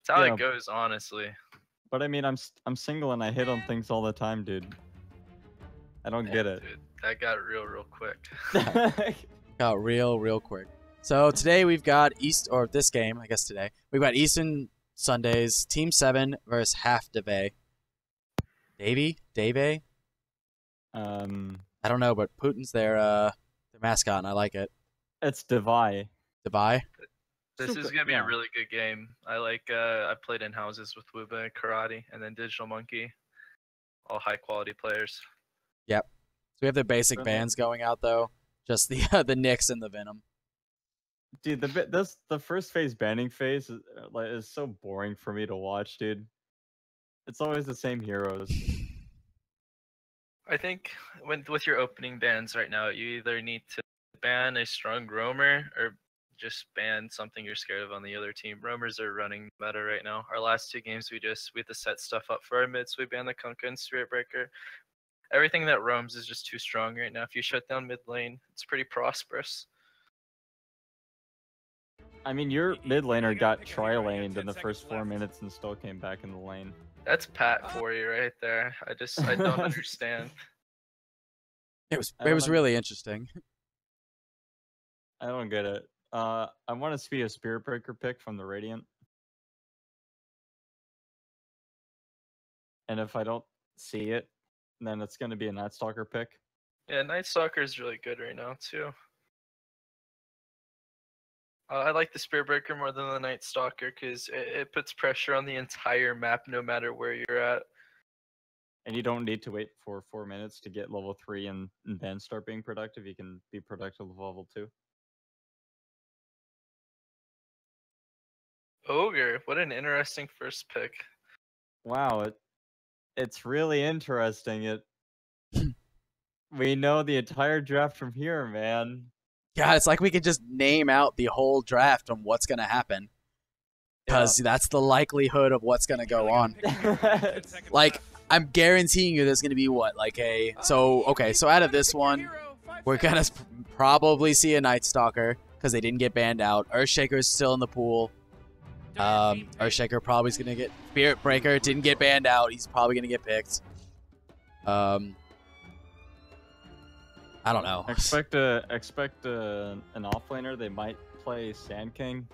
It's how Yeah. it goes, honestly. But I mean, I'm single and I hit on things all the time, dude. I don't get it. Dude, that got real quick. Got real quick. So today we've got this game, I guess today, we've got Eastern Sundays, Team 7 versus half Davai. Davai? I don't know, but Putin's their mascot, and I like it. It's Davai. Davai? This is gonna be a really good game. I played in houses with Wuba and Karate, and then Digital Monkey, all high quality players. Yep. So we have the basic bans going out though, just the Nyx and the Venom. Dude, the first phase banning phase is so boring for me to watch, dude. It's always the same heroes. I think with your opening bans right now, you either need to ban a strong roamer or just ban something you're scared of on the other team. Roamers are running meta right now. Our last two games, we had to set stuff up for our mids. We banned the Kunkka and Spirit Breaker. Everything that roams is just too strong right now. If you shut down mid lane, it's pretty prosperous. I mean, your mid laner got tri-laned in the first 4 minutes and still came back in the lane. That's Pat for you right there. I don't understand. It was really interesting. I don't get it. I want to see a Spirit Breaker pick from the Radiant. And if I don't see it, then it's going to be a Night Stalker pick. Yeah, Night Stalker is really good right now too. I like the Spirit Breaker more than the Night Stalker because it puts pressure on the entire map no matter where you're at. And you don't need to wait for 4 minutes to get level 3 and then start being productive. You can be productive with level 2. Ogre, what an interesting first pick. Wow, it's really interesting. We know the entire draft from here, man. God, it's like we could just name out the whole draft on what's going to happen. Because that's the likelihood of what's going to go on. Like, I'm guaranteeing you there's going to be what? Like so out of this one, we're going to probably see a Night Stalker because they didn't get banned out. Earthshaker's still in the pool. Earthshaker probably is going to get Spirit Breaker. Didn't get banned out. He's probably going to get picked. I don't know. Expect an offlaner. They might play Sand King.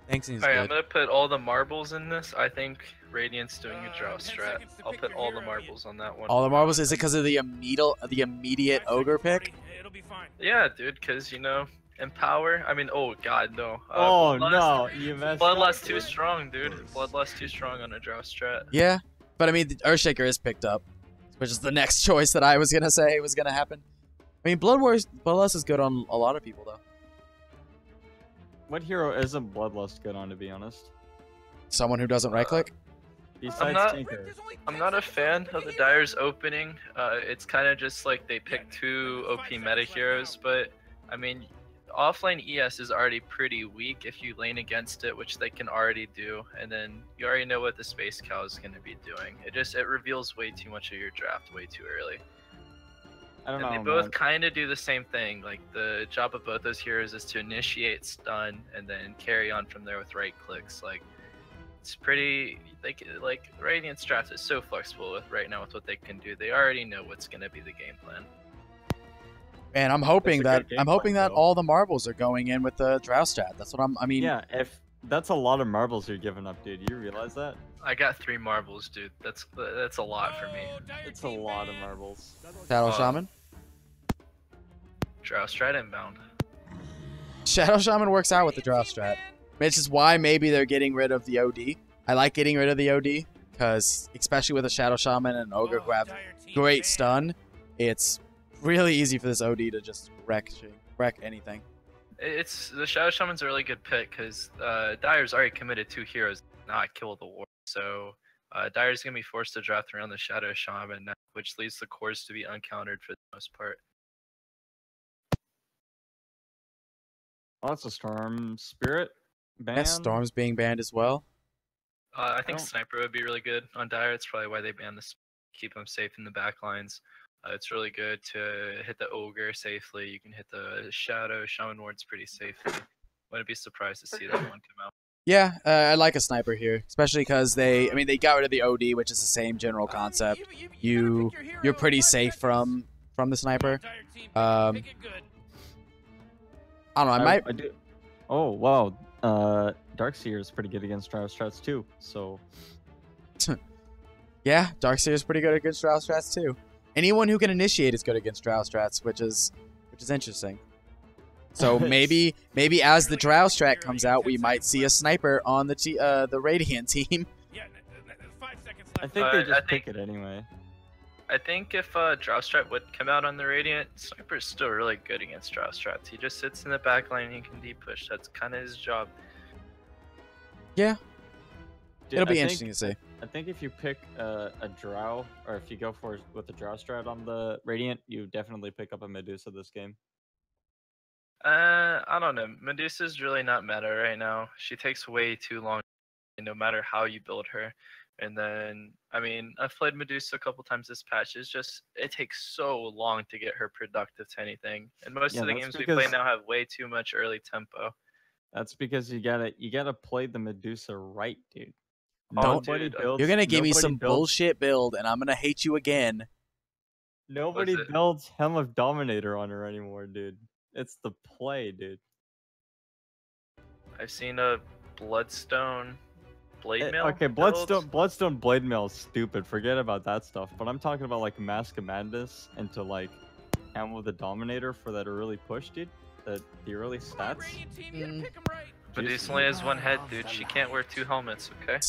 Thanks. Alright, I'm gonna put all the marbles in this. I think Radiant's doing a draw strat. I'll put all the marbles on that one. All the marbles? Is it because of the immediate ogre pick? It'll be fine. Yeah, dude, because Empower. I mean, oh god, no. Oh no, you messed up. Bloodlust too strong, dude. Bloodlust too strong on a draw strat. Yeah, but I mean, the Earthshaker is picked up, which is the next choice that I was gonna say was gonna happen. I mean, Bloodlust is good on a lot of people though. What hero isn't Bloodlust good on, to be honest? Someone who doesn't right click. Besides Tinker. I'm not a fan of the Dyer's opening. It's kind of just like they pick two OP meta heroes, but I mean, offlane ES is already pretty weak if you lane against it, which they can already do, and then you already know what the Space Cow is going to be doing. It reveals way too much of your draft way too early. I don't know. They both kind of do the same thing. Like the job of both those heroes is to initiate stun and then carry on from there with right clicks. Like it's pretty like Radiant's draft is so flexible right now with what they can do. They already know what's going to be the game plan. And I'm hoping that all the marbles are going in with the drow strat. That's what I mean. Yeah, if that's a lot of marbles you're giving up, dude. You realize that? I got 3 marbles, dude. That's a lot for me. It's a lot of marbles. Shadow Shaman. Drow strat inbound. Shadow Shaman works out with the drow strat. Which is why maybe they're getting rid of the OD. I like getting rid of the OD because, especially with a Shadow Shaman and an Ogre who have great stun, it's really easy for this OD to just wreck anything. The Shadow Shaman's a really good pick because Dyer's already committed 2 heroes, not kill the war. So Dyer's gonna be forced to draft around the Shadow Shaman, which leads the cores to be uncountered for the most part. Lots of Storm Spirit banned. Yes, Storm's being banned as well. I think Sniper would be really good on Dyer. It's probably why they banned this. Keep him safe in the back lines. It's really good to hit the Ogre safely. You can hit the Shadow Shaman wards pretty safely. Wouldn't be surprised to see that one come out. Yeah, I like a sniper here, especially because they got rid of the OD, which is the same general concept. You're pretty safe from the sniper. I don't know. I do. Oh wow. Darkseer is pretty good against Strauss strats too. So. Yeah, Darkseer is pretty good against Strauss strats too. Anyone who can initiate is good against Strauss strats, which is interesting. So maybe as the Drow strat comes out, we might see a sniper on the Radiant team. I think they just pick it anyway. I think if Drow strat would come out on the Radiant, Sniper is still really good against Drow strats. He just sits in the back line and he can deep push. That's kind of his job. Yeah. Dude, It'll be interesting to see. I think if you pick a Drow, or if you go with the Drow strat on the Radiant, you definitely pick up a Medusa this game. I don't know. Medusa's really not meta right now. She takes way too long, no matter how you build her. And then, I mean, I've played Medusa a couple times this patch. It takes so long to get her productive to anything. And most of the games we play now have way too much early tempo. That's because you gotta play the Medusa right, dude. You're gonna give me some bullshit build, and I'm gonna hate you again. Nobody builds Helm of Dominator on her anymore, dude. It's the play, dude. I've seen a Bloodstone Blade Mail. Okay, Bloodstone Blade Mail is stupid. Forget about that stuff. But I'm talking about like Mask of Madness into like Helm of the Dominator for that early push, dude. The early stats. Medusa only has one head, dude. She can't wear two helmets, okay?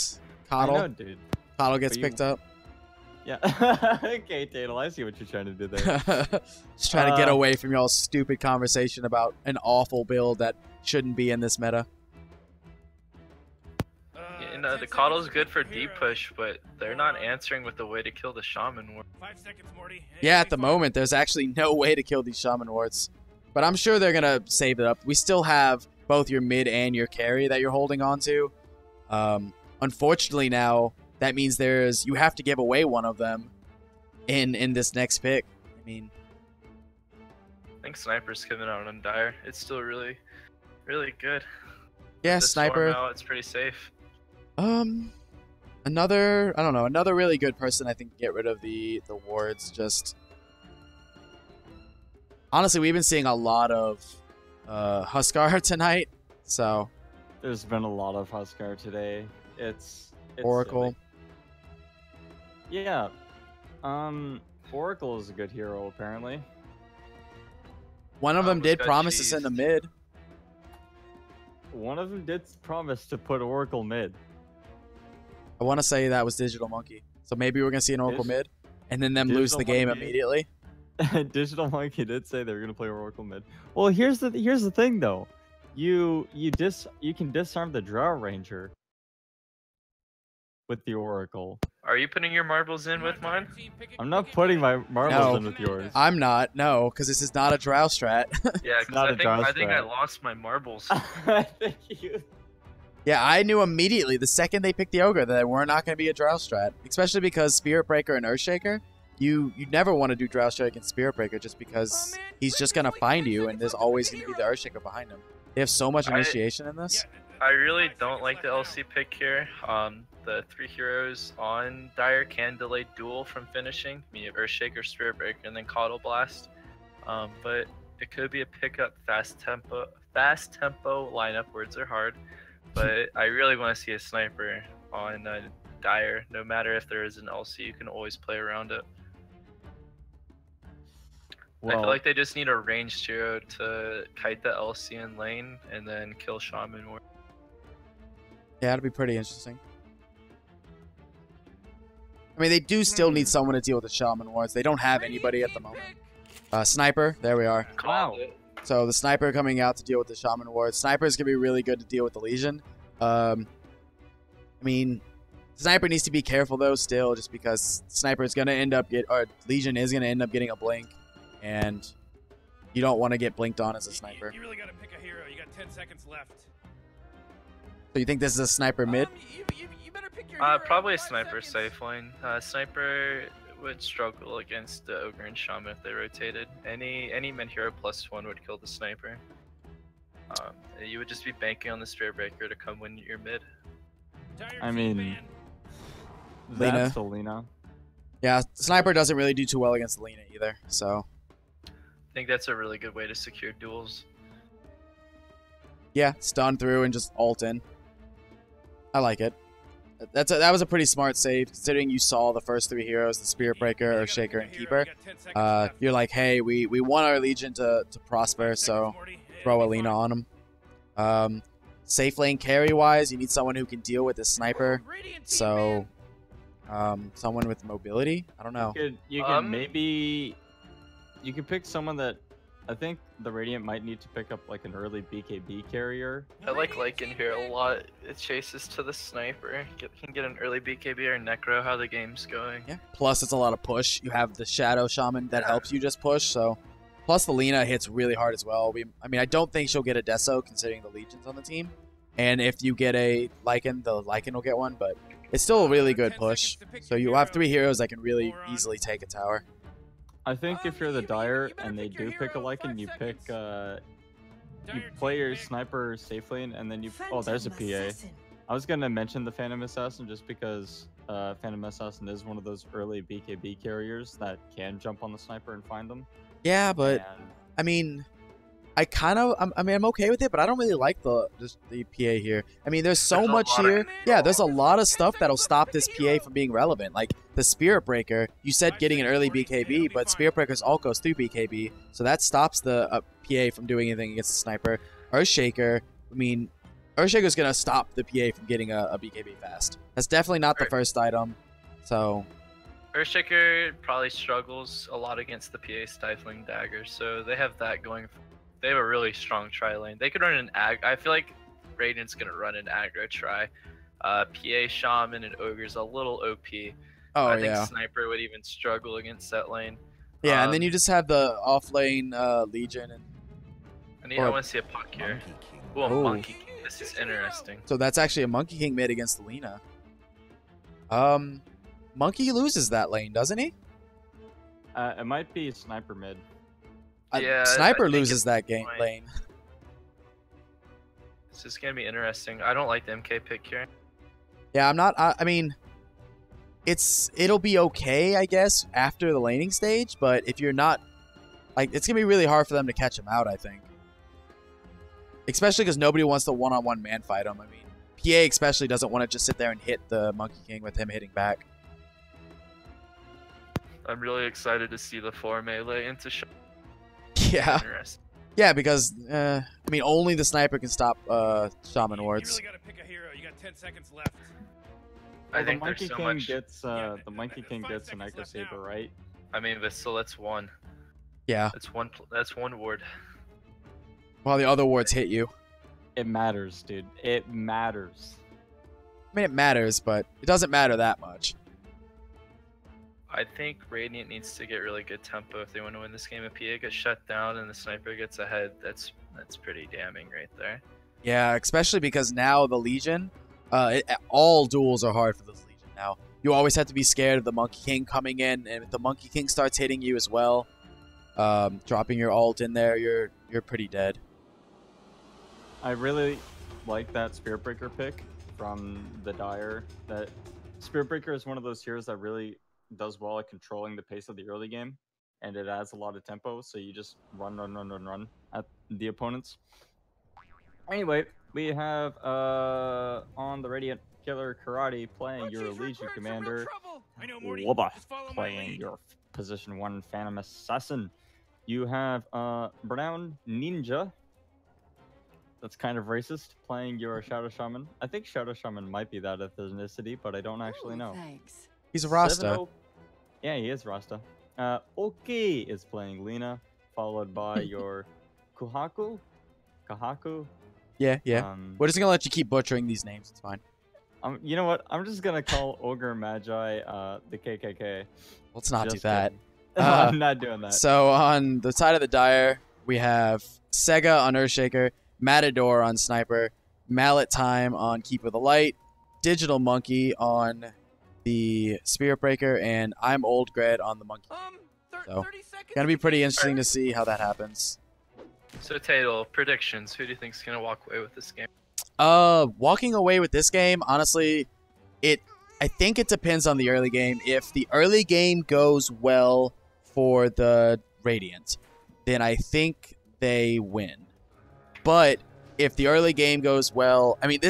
Coddle. I know, dude. Coddle gets picked up. Yeah. Okay, Tatel, I see what you're trying to do there. Just trying to get away from y'all's stupid conversation about an awful build that shouldn't be in this meta. You know, the Coddle's good for deep push, but they're not answering with the way to kill the Shaman Ward. 5 seconds, Morty. Yeah, at the moment, there's actually no way to kill these Shaman Wards. But I'm sure they're going to save it up. We still have both your mid and your carry that you're holding on to. Unfortunately now, that means you have to give away one of them in this next pick. I mean, I think Sniper's coming out on Dire. It's still really, really good. Yeah, the Sniper. Storm out, it's pretty safe. Another really good person I think to get rid of the wards. Just honestly, we've been seeing a lot of Huskar tonight, so there's been a lot of Huskar today. It's Oracle. Silly. Yeah. Oracle is a good hero apparently. One of them did promise to send a mid. One of them did promise to put Oracle mid. I want to say that was Digital Monkey. So maybe we're going to see an Oracle mid and then them lose the game immediately. Digital Monkey did say they were going to play Oracle mid. Well, here's the thing though. You can disarm the Drow Ranger with the Oracle. Are you putting your marbles in with mine? I'm not putting my marbles in with yours. I'm not. No, because this is not a Drow strat. Yeah, because I think I lost my marbles. Thank you. Yeah, I knew immediately the second they picked the Ogre that we're not going to be a Drow strat, especially because Spirit Breaker and Earthshaker. You never want to do Drow strat against Spirit Breaker just because he's just going to find you and there's always going to be the Earthshaker behind him. They have so much initiation in this. I really don't like the LC pick here. The 3 heroes on Dire can delay duel from finishing. I mean, Earthshaker, Spirit Breaker, and then Coddle Blast. But it could be a pickup fast tempo lineup. Words are hard. But I really want to see a sniper on Dire. No matter if there is an LC, you can always play around it. Well, I feel like they just need a ranged hero to kite the LC in lane and then kill Shaman Ward. Yeah, it'll be pretty interesting. I mean, they do still need someone to deal with the Shaman Wards. They don't have anybody at the moment. Sniper, there we are. Wow. So the Sniper coming out to deal with the Shaman Wards. Sniper is going to be really good to deal with the Legion. I mean, Sniper needs to be careful, though, still, just because Sniper is going to end up Legion is going to end up getting a blink, and you don't want to get blinked on as a Sniper. You really got to pick a hero. You got 10 seconds left. So you think this is a Sniper mid? You better pick your hero. Probably a Sniper safe lane. Sniper would struggle against the Ogre and Shaman if they rotated. Any mid hero +1 would kill the Sniper. You would just be banking on the Spirit Breaker to come win your mid. I mean, Lina. that's the Lina. Yeah, Sniper doesn't really do too well against Lina either, so. I think that's a really good way to secure duels. Yeah, stun through and just ult in. I like it. That was a pretty smart save, considering you saw the first 3 heroes, the Spirit Breaker, Earthshaker, and Keeper. You're like, hey, we want our Legion to prosper, so throw a Lina on them. Safe lane carry-wise, you need someone who can deal with the Sniper, so someone with mobility? I don't know. You can maybe... You could pick someone that... I think the Radiant might need to pick up like an early BKB carrier. I like Lycan here a lot. It chases to the Sniper. Can get an early BKB or Necro, how the game's going. Yeah. Plus, it's a lot of push. You have the Shadow Shaman that helps you just push, so... Plus, the Lina hits really hard as well. I mean, I don't think she'll get a Deso, considering the Legions on the team. And if you get a Lycan, the Lycan will get one, but it's still a really good push. So you have 3 heroes that can really easily take a tower. I think if you're the Dire and they do pick a Lycan, you pick, you play your Sniper safe lane and then you... Oh, there's a PA. I was going to mention the Phantom Assassin just because Phantom Assassin is one of those early BKB carriers that can jump on the Sniper and find them. Yeah, but, I mean... I'm okay with it, but I don't really like the PA here. I mean, there's so much here. Yeah, there's a lot of stuff that'll stop this PA from being relevant. Like the Spirit Breaker, you said getting an early BKB, but Spirit Breaker's ult goes through BKB, so that stops the PA from doing anything against the Sniper. Earthshaker, I mean, Earthshaker's gonna stop the PA from getting a BKB fast. That's definitely not the first item, so... Earthshaker probably struggles a lot against the PA Stifling Dagger, so they have that going for. They have a really strong tri lane. They could run an I feel like Radiant's gonna run an aggro tri. PA Shaman and Ogre's a little OP. Oh, I think Sniper would even struggle against that lane. Yeah, and then you just have the off lane Legion. I want to see a puck here. Ooh, a Monkey King. This is interesting. So that's actually a Monkey King mid against the Lina. Monkey loses that lane, doesn't he? It might be Sniper mid. Yeah, Sniper loses that lane. This is gonna be interesting. I don't like the MK pick here. Yeah, I'm not. I mean, it'll be okay, I guess, after the laning stage. But if you're not, like, it's gonna be really hard for them to catch him out. I think, especially because nobody wants to one-on-one man fight him. I mean, PA especially doesn't want to just sit there and hit the Monkey King with him hitting back. I'm really excited to see the 4 melee into. Yeah. Yeah, because I mean, only the Sniper can stop Shaman wards. You really gotta pick a hero. You got 10 seconds left. I think the Monkey there's so King much. gets the Monkey King gets an Echo Saber, right? I mean, but still, that's one. Yeah. That's one ward. While the other wards hit you. It matters, dude. It matters. I mean, it matters, but it doesn't matter that much. I think Radiant needs to get really good tempo if they want to win this game. If PA gets shut down and the Sniper gets ahead, that's pretty damning right there. Yeah, especially because now the Legion, all duels are hard for this Legion now. You always have to be scared of the Monkey King coming in, and if the Monkey King starts hitting you as well, dropping your ult in there, you're pretty dead. I really like that Spirit Breaker pick from the Dire. That Spirit Breaker is one of those heroes that really does well at controlling the pace of the early game, and it adds a lot of tempo, so you just run at the opponents. Anyway, we have on the Radiant Killer Karate playing your Legion Commander, Wubba playing your Position 1 Phantom Assassin. You have Brown Ninja, that's kind of racist, playing your Shadow Shaman. I think Shadow Shaman might be that ethnicity, but I don't actually know. Thanks. He's a Rasta. Yeah, he is Rasta. Okay is playing Lina, followed by your Kahaku. Yeah. We're just gonna let you keep butchering these names. It's fine. You know what? I'm just gonna call Ogre Magi the KKK. Let's not Just do that. I'm not doing that. So on the side of the Dire, we have Sega on Earthshaker, Matador on Sniper, Mallet Time on Keeper the Light, Digital Monkey on the Spirit Breaker, and I'm Old Gred on the Monkey. So, gonna be pretty interesting to see how that happens. So Tato, predictions. Who do you think is gonna walk away with this game? Walking away with this game, honestly, I think it depends on the early game. If the early game goes well for the Radiant, then I think they win. But if the early game goes well, I mean,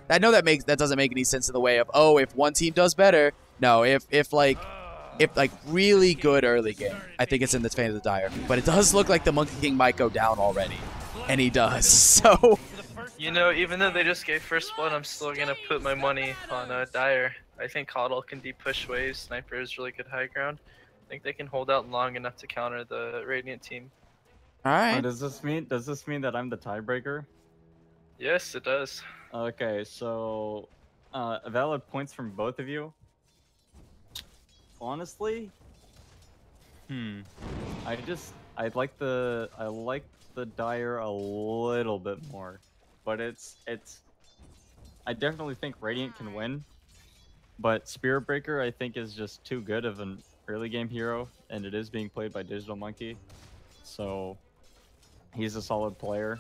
I know that doesn't make any sense in the way of, oh, if one team does better. No, if really good early game, I think it's in the favor of the Dire. But it does look like the Monkey King might go down already, and he does. So, You know, even though they just gave first blood, I'm still gonna put my money on Dire. I think Coddle can push waves. Sniper is really good high ground. I think they can hold out long enough to counter the Radiant team. all right. Does this mean that I'm the tiebreaker? Yes, it does. Okay, so valid points from both of you. Honestly, I like the Dire a little bit more, but I definitely think Radiant can win, but Spirit Breaker I think is just too good of an early game hero, and it is being played by Digital Monkey, so he's a solid player.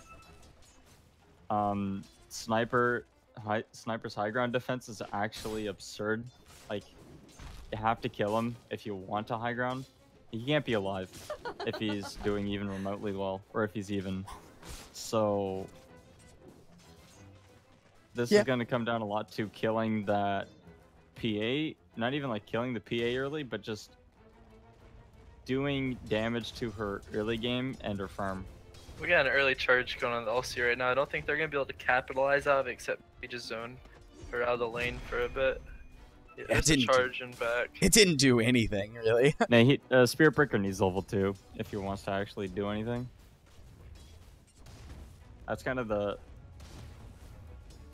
Sniper's high ground defense is actually absurd. Like, you have to kill him if you want to high ground. He can't be alive if he's doing even remotely well, or if he's even. So this is going to come down a lot to killing that PA. Not even like killing the PA early, but just doing damage to her early game and her farm. We got an early charge going on the LC right now. I don't think they're gonna be able to capitalize out of it, except maybe just zone her out of the lane for a bit. It's a charge and back. It didn't do anything, really. Nah, Spirit Breaker needs level 2 if he wants to actually do anything. That's kind of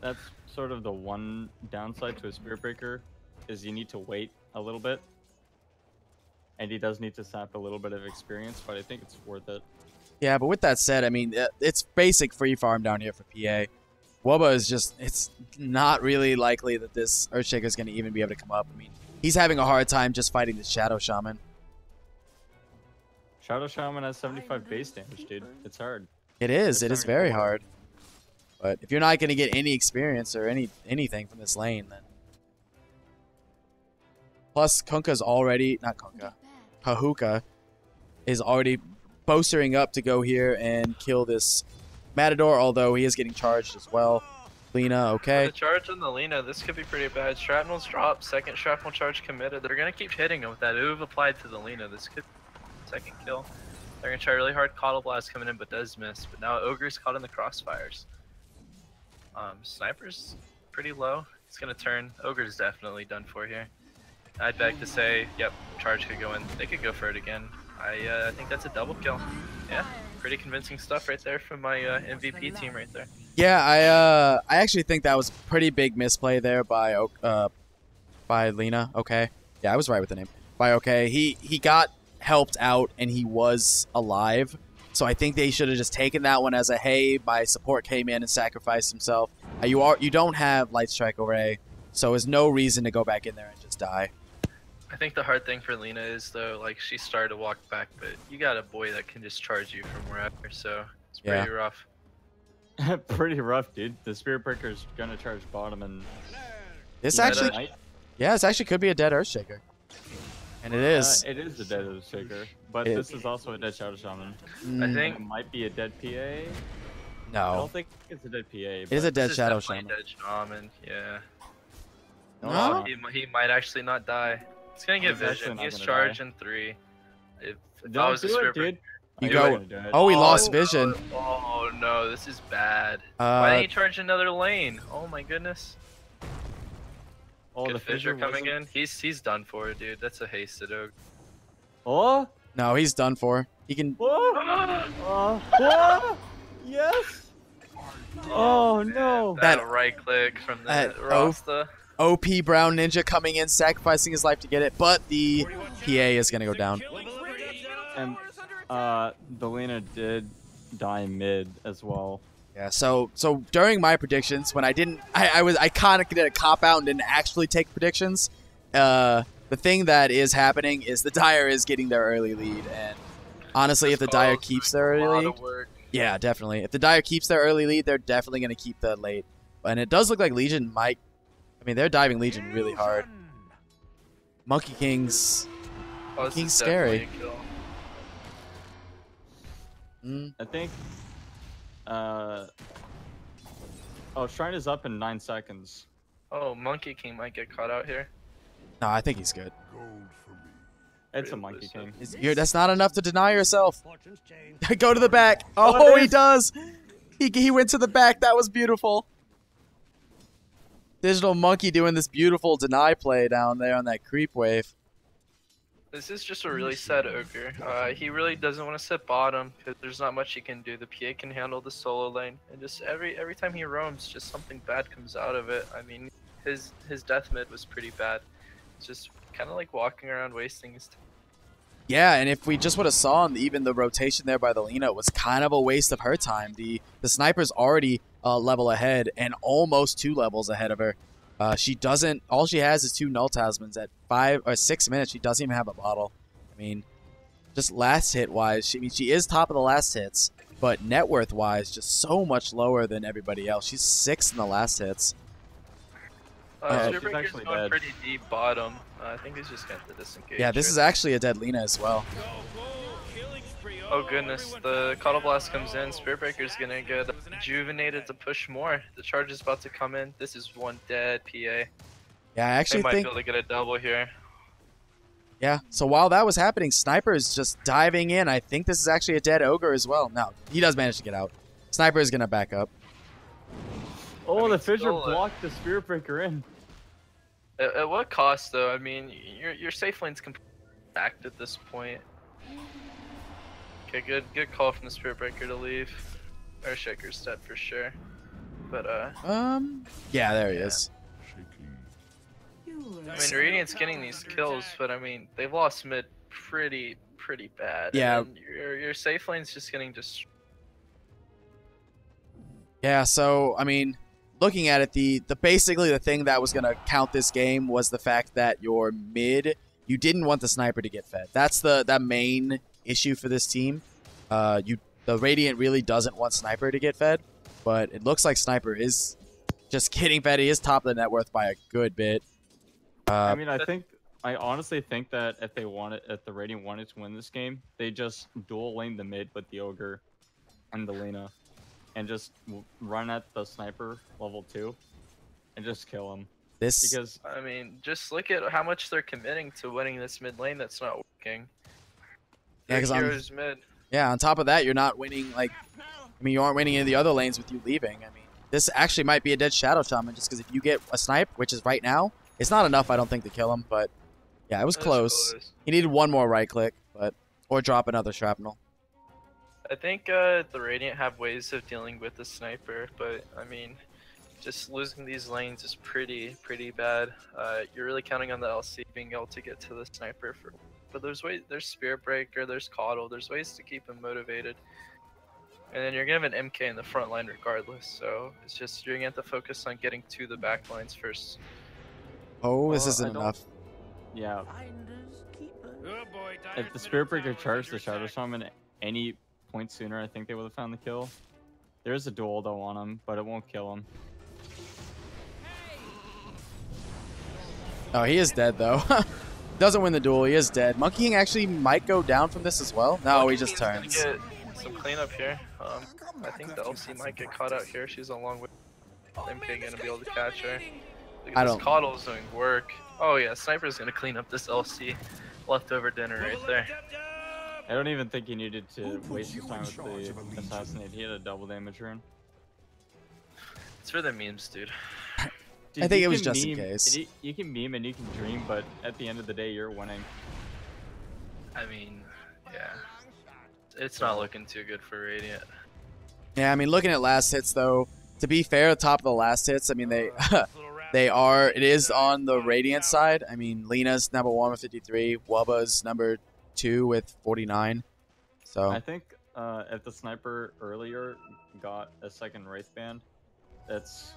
that's sort of the one downside to a Spirit Breaker, is you need to wait a little bit. And he does need to sap a little bit of experience, but I think it's worth it. Yeah, but with that said, I mean, it's basic free farm down here for PA. Wubba is just, it's not really likely that this Earthshaker is going to even be able to come up. I mean, he's having a hard time just fighting the Shadow Shaman. Shadow Shaman has 75 base damage, dude. It's hard. It is. It is very hard. But if you're not going to get any experience or anything from this lane, then... Plus, Kunkka's already... Not Kunkka. Kahuka is already postering up to go here and kill this Matador, although he is getting charged as well. Lena, okay. The charge on the Lena, this could be pretty bad. Shrapnel's dropped, second shrapnel charge committed. They're going to keep hitting him with that Uv applied to the Lena. This could be second kill. They're going to try really hard. Coddle Blast coming in, but does miss. But now Ogre's caught in the crossfires. Sniper's pretty low. It's going to turn. Ogre's definitely done for here. I'd beg to say, yep, charge could go in. They could go for it again. I think that's a double kill. Yeah, pretty convincing stuff right there from my MVP team right there. Yeah, I actually think that was a pretty big misplay there by Lena. Okay, yeah, I was right with the name. By okay, he got helped out and he was alive. So I think they should have just taken that one as a hey, my support came in and sacrificed himself. You don't have Light Strike over A, so there's no reason to go back in there and just die. I think the hard thing for Lena is, though, like, she started to walk back, but you got a boy that can just charge you from wherever, so it's pretty rough. Pretty rough, dude. The Spirit Breaker's gonna charge bottom, and this actually, this actually could be a dead Earthshaker, and it is. It is a dead Earthshaker, but this is also a dead Shadow Shaman. I think it might be a dead PA. No, I don't think it's a dead PA. It is a dead Shadow Shaman. Dead Shaman, yeah. No, he might actually not die. It's gonna get vision. He has charge in 3. If I was a Spirit Breaker, you go. Oh, he lost vision. Oh no, this is bad. Why didn't he charge another lane? Oh my goodness. Oh, Good Fissure coming in. He's done for, dude. That's a hasted Ogre. Oh? No, he's done for. He can. Yes. Oh no. That right click from the Rasta. OP Brown Ninja coming in, sacrificing his life to get it, but the PA is going to go down. And the Lena did die mid as well. Yeah, so during my predictions, when I kind of did a cop-out and didn't actually take predictions, the thing that is happening is the Dire is getting their early lead, and honestly, if the Dire keeps their early lead, Yeah, definitely. If the Dire keeps their early lead, they're definitely going to keep the late. And it does look like Legion might... I mean, they're diving Legion really hard. Monkey King's... Oh, this King's is scary. definitely a kill. I think... Oh, Shrine is up in 9 seconds. Oh, Monkey King might get caught out here. No, I think he's good. It's a Monkey King. That's not enough to deny yourself. Go to the back. Oh, he does. He went to the back. That was beautiful. Digital Monkey doing this beautiful deny play down there on that creep wave. This is just a really sad ogre. He really doesn't want to sit bottom because there's not much he can do. The PA can handle the solo lane, and just every time he roams, just something bad comes out of it. I mean, his death mid was pretty bad. It's just kind of like walking around wasting his time. Yeah, and if we just would have saw even the rotation there by the Lina, it was kind of a waste of her time. The sniper's already a level ahead and almost 2 levels ahead of her. She doesn't. All she has is 2 null talismans at 5 or 6 minutes. She doesn't even have a bottle. I mean, just last hit wise, she is top of the last hits, but net worth wise, just so much lower than everybody else. She's 6th in the last hits. Spearbreaker's going pretty deep bottom. I think he's just going to disengage. Yeah, this is actually a dead Lina as well. Oh goodness, the Cuddle Blast comes in. Spearbreaker's going to get rejuvenated to push more. The charge is about to come in. This is one dead PA. Yeah, I actually they might think... be able to get a double here. Yeah, so while that was happening, Sniper is just diving in. I think this is actually a dead Ogre as well. No, he does manage to get out. Sniper is going to back up. Oh, the Fissure blocked the Spearbreaker in. At what cost, though? I mean, your safe lane's backed at this point. Okay, good call from the Spearbreaker to leave. Earthshaker's dead for sure. But yeah, there he is. I mean, Radiant's getting these kills, but I mean, they've lost mid pretty bad. Yeah. And your safe lane's just getting destroyed. Yeah, so I mean, looking at it, the basically the thing that was gonna count this game was the fact that your mid, you didn't want the sniper to get fed. That's that main issue for this team. The Radiant really doesn't want sniper to get fed, but it looks like sniper is just getting fed. He is top of the net worth by a good bit. I mean, I honestly think that if the Radiant wanted to win this game, they just dual lane the mid with the Ogre and the Lina, and just run at the sniper level 2, and just kill him. Because I mean, just look at how much they're committing to winning this mid lane. That's not working. Yeah, because mid. Yeah, on top of that, you're not winning. Like, I mean, you aren't winning in the other lanes with you leaving. I mean, this actually might be a dead Shadow Shaman, just because if you get a snipe, which is right now, it's not enough, I don't think, to kill him. But yeah, it was close. He needed one more right click, or drop another shrapnel. I think the Radiant have ways of dealing with the sniper, but I mean, just losing these lanes is pretty bad. You're really counting on the LC being able to get to the sniper but there's ways. There's Spirit Breaker, there's Coddle, there's ways to keep him motivated. And then you're gonna have an MK in the front line regardless, so it's just you're gonna have to focus on getting to the back lines first. Oh, this isn't enough. Yeah. Oh boy, If the Spirit Breaker charged the Shadow Shaman any point sooner, I think they would have found the kill. There's a duel though on him, but it won't kill him. Oh, he is dead though. Doesn't win the duel. He is dead. Monkey King actually might go down from this as well. No, he just turns. Get some cleanup here. I think the LC might get caught out here. She's along with MK gonna be able to catch her. Look at this Coddle's doing work. Oh yeah, Sniper's gonna clean up this LC leftover dinner right there. I don't even think he needed to waste his time with the assassinate. He had a double damage rune. It's for the memes, dude. I think it was just in case. You can meme and you can dream, but at the end of the day, you're winning. I mean, yeah. It's not looking too good for Radiant. Yeah, I mean, looking at last hits, though, to be fair, top of the last hits, I mean, it is on the Radiant side. I mean, Lina's number 1 with 53, Wubba's number 2 with 49. So I think if the sniper earlier got a second Wraith Band, that's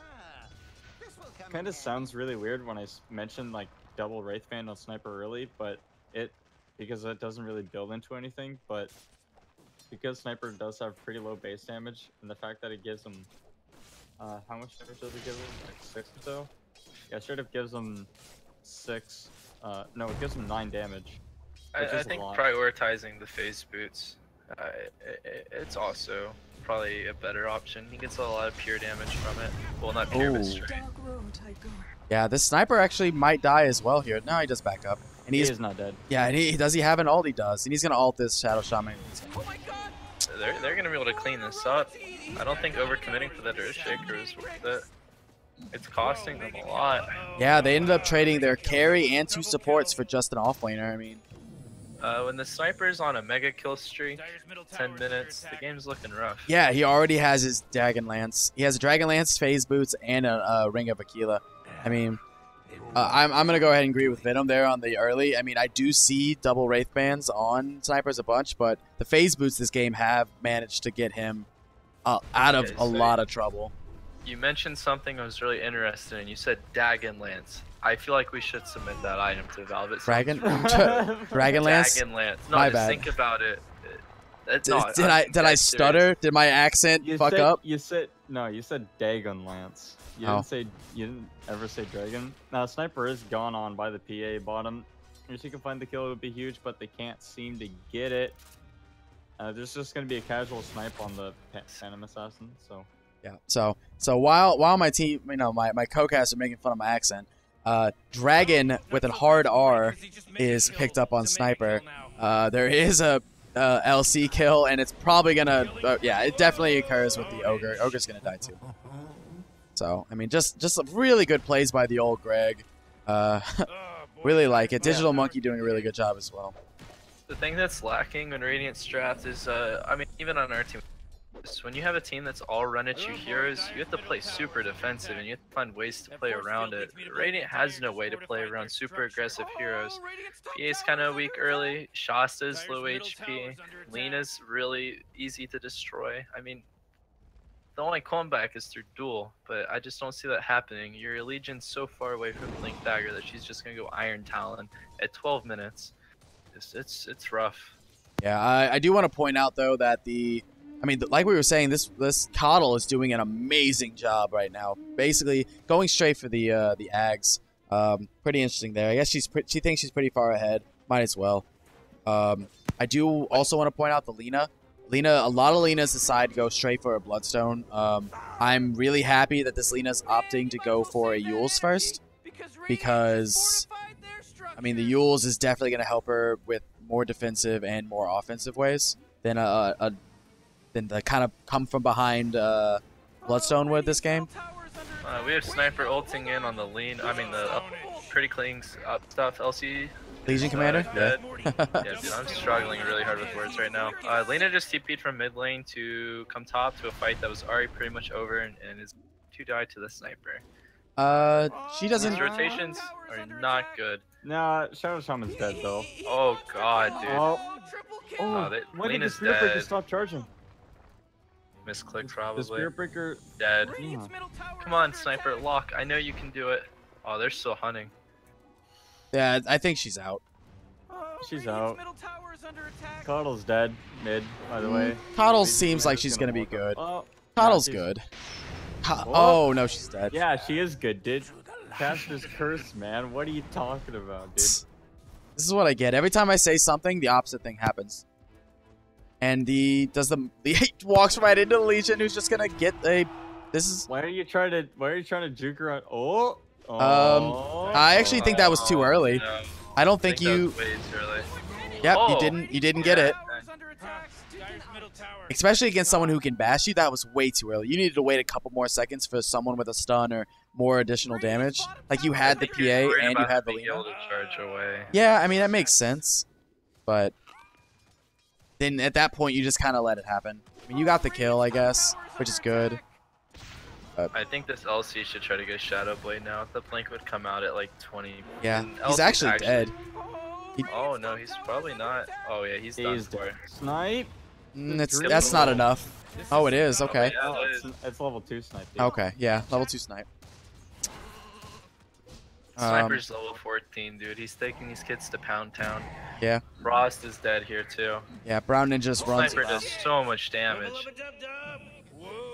kind of sounds really weird when I mentioned like double Wraith Band on sniper early, but because it doesn't really build into anything. But because Sniper does have pretty low base damage, and the fact that it gives him, how much damage does it give him? Like 6 or so? Yeah, straight up gives him 6. No, it gives him 9 damage. I think prioritizing the phase boots, it's also probably a better option. He gets a lot of pure damage from it. Well, not pure, but straight. Yeah, this Sniper actually might die as well here. No, he does back up. And he is not dead. Yeah, and does he have an ult? He does. And he's going to ult this Shadow Shaman. Oh my god! They're going to be able to clean this up. I don't think overcommitting for that Earthshaker is worth it. It's costing them a lot. Yeah, they ended up trading their carry and 2 supports for just an off-laner. I mean, when the Sniper's on a mega kill streak, 10 minutes, the game's looking rough. yeah, he already has his Dragon Lance. He has a Dragon Lance, phase boots, and a Ring of Aquila. I mean, I'm going to go ahead and agree with Venom there on the early. I mean, I do see double Wraith Bands on Snipers a bunch, but the phase boots this game have managed to get him out of a lot of trouble. You mentioned something I was really interested in. You said Dragon Lance. I feel like we should submit that item to Valve. Dragon Lance? Dragon Lance. No, My just bad. think about it. Did I stutter? Serious. Did my accent fuck up? You said Dagon Lance. You didn't ever say Dragon. Now Sniper is gone on by the PA bottom. If you can find the kill, it would be huge, but they can't seem to get it. There's just gonna be a casual snipe on the Phantom Assassin. So yeah. So while my team, my co-cast are making fun of my accent, Dragon with a hard R is picked up on Sniper. There is a LC kill, and it's probably gonna, yeah, it definitely occurs with the Ogre. Ogre's gonna die too. So I mean, just some really good plays by the old Greg. Really like it. Digital Monkey doing a really good job as well. The thing that's lacking in Radiant's draft is, I mean, even on our team, when you have a team that's all run at you heroes, you have to play super defensive and you have to find ways to play around it. Radiant has no way to play around super aggressive heroes. PA's kind of weak early, Shasta's low HP, Lena's really easy to destroy. I mean, the only comeback is through duel, but I just don't see that happening. Your Legion's so far away from Blink Dagger that she's just going to go Iron Talon at 12 minutes. It's rough. Yeah, I do want to point out though that like we were saying, this Coddle is doing an amazing job right now. Basically, going straight for the Ags. Pretty interesting there. I guess she thinks she's pretty far ahead. Might as well. I do also want to point out the Lena. A lot of Lenas decide to go straight for a Bloodstone. I'm really happy that this Lena's opting to go for a Yules first, because I mean, the Yules is definitely going to help her with more defensive and more offensive ways than the kind of come from behind Bloodstone would this game. We have Sniper ulting in on the the pretty clean up stuff. LC Legion Commander? Yeah. Yeah, dude, I'm struggling really hard with words right now. Lena just TP'd from mid lane to come top to a fight that was already pretty much over and is to die to the Sniper. She doesn't. These rotations are not good. nah, Shadow Shaman's dead though. Oh god, dude. When did the Lena's Spirit Breaker dead. stop charging? Misclick probably. The Spirit Breaker. Dead. Yeah. Come on, Sniper, lock. I know you can do it. Oh, they're still hunting. Yeah, I think she's out. She's out. Coddle's dead. Mid, by the way. Coddle Legion seems like Commander's she's gonna be walk up. good. Oh, Coddle's nah, she's- good. Oh no, she's dead. Yeah, she is good, dude. Caster's curse, man. What are you talking about, dude? This is what I get. Every time I say something, the opposite thing happens. And he walks right into the Legion, who's just gonna get a. This is. Why are you trying to juke her out? Oh. I actually think that was too early. No, I don't think that you. was way too early. Yep, Oh. you didn't get it. Dyer's middle tower. Especially against someone who can bash you, that was way too early. You needed to wait a couple more seconds for someone with a stun or more additional damage. Like you had the PA Worried and you about had the being Lena. able to charge away. Yeah, I mean that makes sense. But then at that point you just kind of let it happen. I mean you got the kill, I guess, which is good. I think this LC should try to get Shadow Blade now. If the Blink would come out at like 20. Yeah, And he's LC's actually dead. Oh no, he's probably not. Oh yeah, he's done He's for. dead. Snipe. That's not enough. Oh, it is. Okay. Yeah, Oh, it is. it's level 2 snipe. Dude. Okay. Yeah. Level 2 snipe. Sniper's level 14, dude. He's taking these kids to Pound Town. Yeah. Frost is dead here too. Yeah, Brown Ninja's runs. Sniper does so much damage.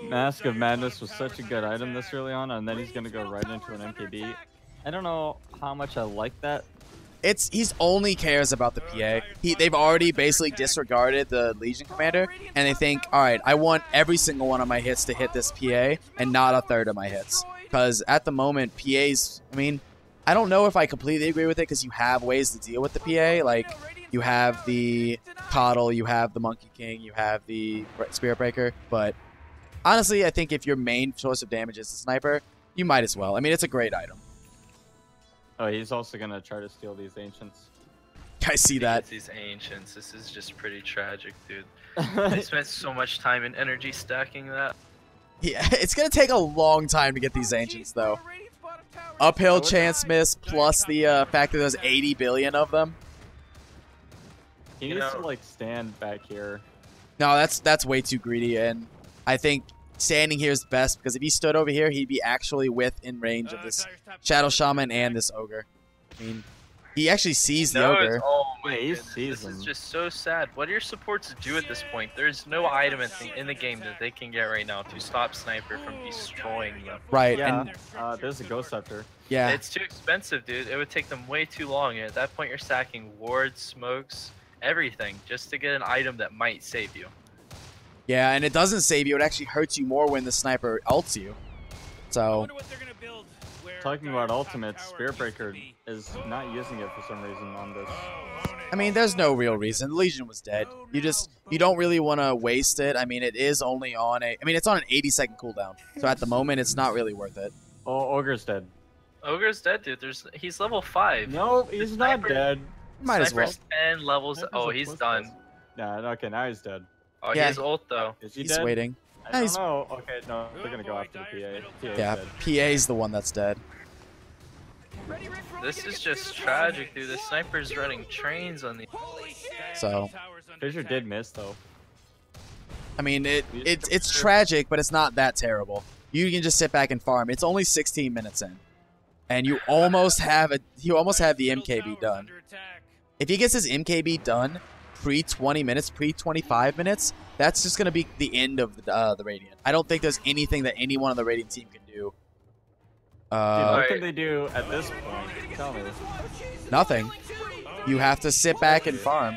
Mask of Madness was such a good item this early on, and then he's gonna go right into an MKB. I don't know how much I like that. He's only cares about the PA. They've already basically disregarded the Legion commander, and they think, all right, I want every single one of my hits to hit this PA, and not a third of my hits. Because at the moment, PAs, I mean, I don't know if I completely agree with it, because you have ways to deal with the PA. Like, you have the Coddle, you have the Monkey King, you have the Spirit Breaker. But honestly, I think if your main source of damage is the Sniper, you might as well. I mean, it's a great item. Oh, he's also gonna try to steal these Ancients. I see that. These Ancients, this is just pretty tragic, dude. They spent so much time and energy stacking that. Yeah, it's going to take a long time to get these Ancients, though. Uphill chance miss, plus the fact that there's 80 billion of them. He needs to, like, stand back here. No, that's way too greedy, and I think standing here is best, because if he stood over here, he'd be actually within range of this Shadow Shaman and this Ogre. I mean, he actually sees the Ogre. Oh my Yeah, he goodness, sees this him. is just so sad. What do your supports do at this point? There's no item in the game that they can get right now to stop Sniper from destroying them. Right, Yeah, and there's a Ghost Scepter. yeah. It's too expensive, dude. It would take them way too long. And at that point, you're stacking wards, smokes, everything, just to get an item that might save you. Yeah, and it doesn't save you. It actually hurts you more when the Sniper ults you. So, Talking about ultimates, Spirit Breaker is not using it for some reason on this. I mean, there's no real reason. The Legion was dead. You don't really want to waste it. I mean, it is only on it's on an 80-second cooldown. So at the moment, it's not really worth it. Oh, Ogre's dead. Ogre's dead, dude. He's level 5. No, he's not dead. Might as well. Sniper's 10 levels. Sniper's Oh, a he's puss done. Nah, okay, now he's dead. Oh, Yeah, he has ult though. Is he He's dead? waiting. I No, don't he's- know. Okay, no, they're gonna go after the PA. PA's Yeah, dead. PA's the one that's dead. This is just tragic, dude. The Sniper's running trains on the. So, Fissure did miss though. I mean, it's tragic, but it's not that terrible. You can just sit back and farm. It's only 16 minutes in, and you almost have the MKB done. If he gets his MKB done pre-20 minutes, pre-25 minutes, that's just gonna be the end of the Radiant. I don't think there's anything that anyone on the Radiant team can do. Dude, what can they do at this point? Tell me. Nothing. You have to sit back and farm,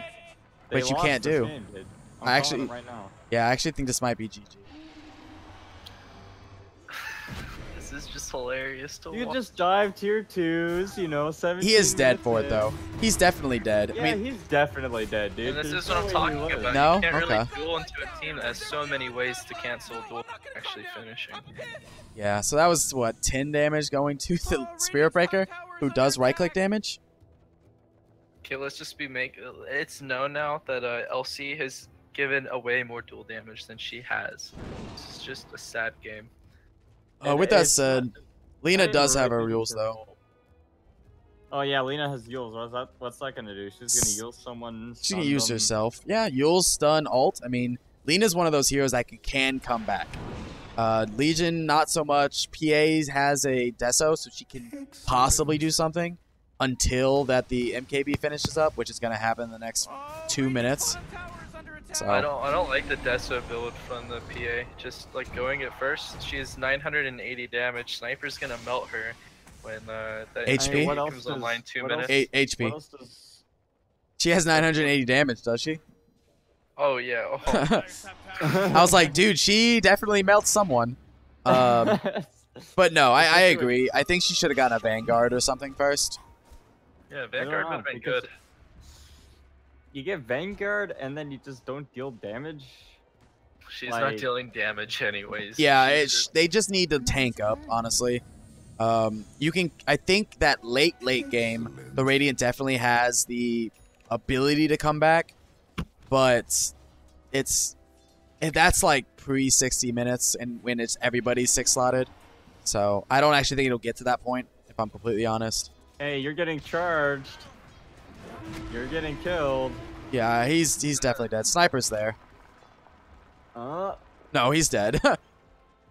They which you lost can't this do. game, dude. I'm I calling actually- them right now. Yeah, I actually think this might be GG. This is just hilarious to You watch. just dive tier 2s, you know, 17 He is dead minutes for it in. though. He's definitely dead. Yeah, I mean, he's definitely dead, dude. And this There's is what no I'm way talking he lives. about. No? You can't really Okay. duel into a team that has so many ways to cancel a duel actually finishing. yeah. So that was what 10 damage going to the Spirit Breaker, who does right-click damage. Okay, let's just it's known now that LC has given away more duel damage than she has. This is just a sad game. And With that it's said, not- Lena not does even have her really rules her though. fault. Oh yeah, Lena has Yules. What's that gonna do? She's gonna Yule someone. She can stun use them. herself. Yeah, Yule's stun ult. I mean, Lena's one of those heroes that can come back. Legion, not so much. PA has a Deso, so she can possibly do something until that the MKB finishes up, which is going to happen in the next 2 minutes. So I don't like the Deso build from the PA. Just like going at first, she has 980 damage. Sniper's gonna melt her when that HP? What else comes does- online 2 what else- minutes. HP. What else does... She has 980 damage, does she? Oh yeah. Oh. I was like, dude, she definitely melts someone. But no, I agree. I think she should have gotten a Vanguard or something first. Yeah, Vanguard would have been good. You get Vanguard and then you just don't deal damage. She's like- not dealing damage anyways. Yeah, She's they just need to tank up, honestly. I think that late game, the Radiant definitely has the ability to come back, but that's like pre 60 minutes and when it's everybody's 6 slotted. So I don't actually think it'll get to that point, if I'm completely honest. Hey, you're getting charged. You're getting killed. Yeah, he's definitely dead. Sniper's there. No, he's dead.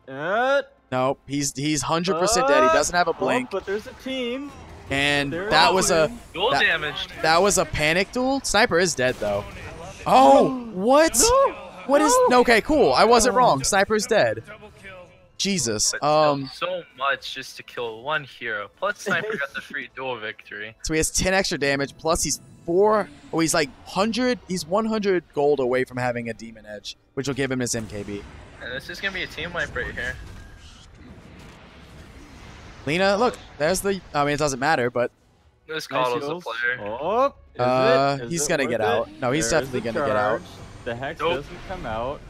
Nope, he's 100% dead. He doesn't have a blink. But there's a team. And that was a Dual damage. that was a panic duel. Sniper is dead though. Oh, what? No. What is? Okay, cool. I wasn't wrong. Sniper's dead. Jesus. But still so much just to kill one hero. Plus Sniper got the free duel victory. So he has 10 extra damage. Plus he's he's like 100. He's 100 gold away from having a demon edge, which will give him his MKB. And this is gonna be a team wipe right here. Lena, look, there's the. I mean, it doesn't matter, but This Coddle's a player. Oh, he's gonna get out. No, he's definitely gonna get out. The Hex Nope. doesn't come out.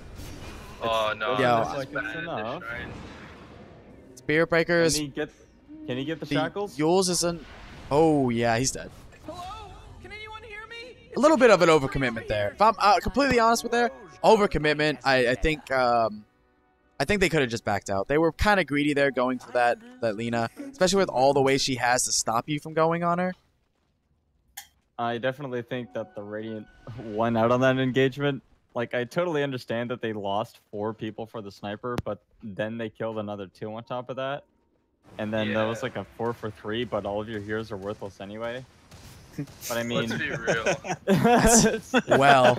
Oh no, Yeah. this is Like it's bad. enough. This shrine. Spirit Breakers. Can he get the shackles? Yules isn't. Oh yeah, he's dead. Hello? Can anyone hear me? A little bit of an overcommitment there. If I'm completely honest with her, overcommitment. I think they could have just backed out. They were kind of greedy there going for that Lena, especially with all the ways she has to stop you from going on her. I definitely think that the Radiant won out on that engagement. Like, I totally understand that they lost 4 people for the sniper, but then they killed another 2 on top of that. And then that was Yeah. like a 4 for 3, but all of your heroes are worthless anyway. But I mean, Let's be real. Well,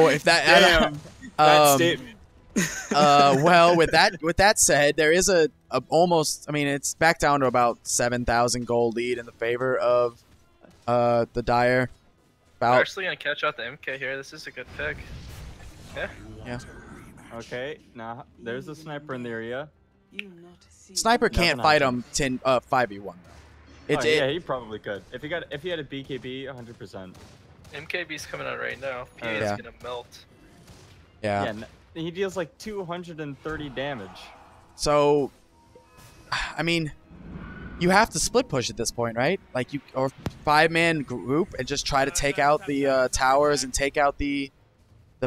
if that. Damn. That statement. Well, with that said, there is a almost. I mean, it's back down to about 7,000 gold lead in the favor of the Dire. We're About actually gonna catch out the MK here. This is a good pick. Yeah. okay, now there's a sniper in the area. Sniper can't fight him 5v1 though. Yeah, he probably could. If he had a BKB, 100%. MKB's coming out right now. PA is Yeah. gonna melt. Yeah. He deals like 230 damage. So, I mean, you have to split push at this point, right? Like or 5-man group and just try to take out the towers and take out the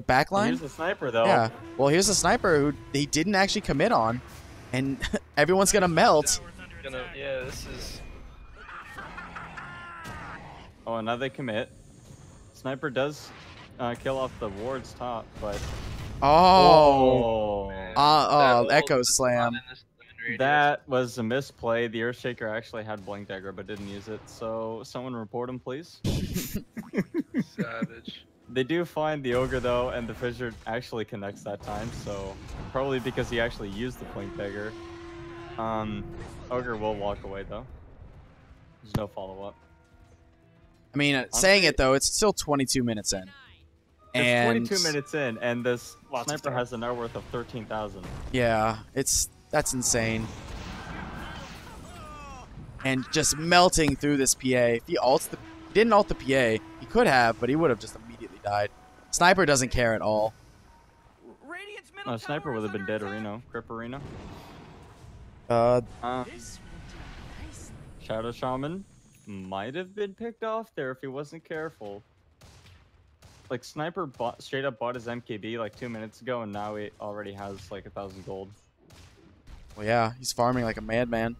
back line. Here's the sniper though. Yeah. Well, here's a sniper who he didn't actually commit on, and everyone's gonna melt. Yeah, this is. Oh, now they commit. Sniper does kill off the wards top, but Oh. That Echo ult is Slam. not in this zone radius. that was a misplay. The Earthshaker actually had Blink Dagger, but didn't use it. So someone report him, please. Savage. They do find the Ogre though, and the Fissure actually connects that time. So probably because he actually used the Blink Dagger. Ogre will walk away though. There's no follow-up. I mean, saying it though, it's still 22 minutes in. And It's 22 minutes in, and this Lots of sniper time. has a net worth of 13,000. Yeah, that's insane. And just melting through this PA. If he didn't ult the PA, he could have, but he would have just immediately died. Sniper doesn't care at all. Radiant's middle No, sniper tower would have is been under dead. attack. Arena, Crip Arena. This Shadow Shaman might have been picked off there if he wasn't careful. Like, Sniper straight up bought his MKB like 2 minutes ago, and now he already has like 1,000 gold. Well, yeah, he's farming like a madman.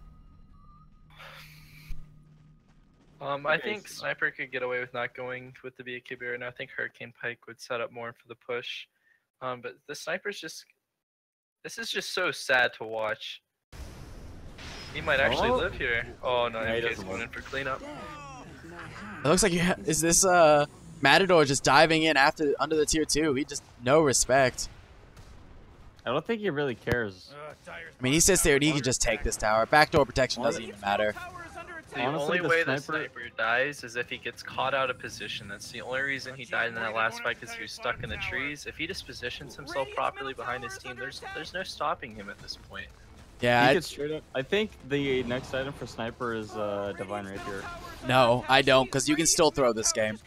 I think Sniper could get away with not going with the BKB right now. I think Hurricane Pike would set up more for the push. But the Sniper's just. This is just so sad to watch. He might actually Oh. live here. Oh no, No, he MK's doesn't going live. in for cleanup. It looks like is this Matador just diving in under the tier 2? He just no respect. I don't think he really cares. I mean, he sits there and he can just take this tower. Backdoor protection doesn't even matter. The Honestly, only the way the sniper- sniper dies is if he gets caught out of position. That's the only reason he died in that last fight, because he was stuck in the trees. If he just positions himself properly behind his team, there's no stopping him at this point. Yeah, He gets straight up. I think the next item for Sniper is Divine Rapier. no, I don't, because you can still throw this game.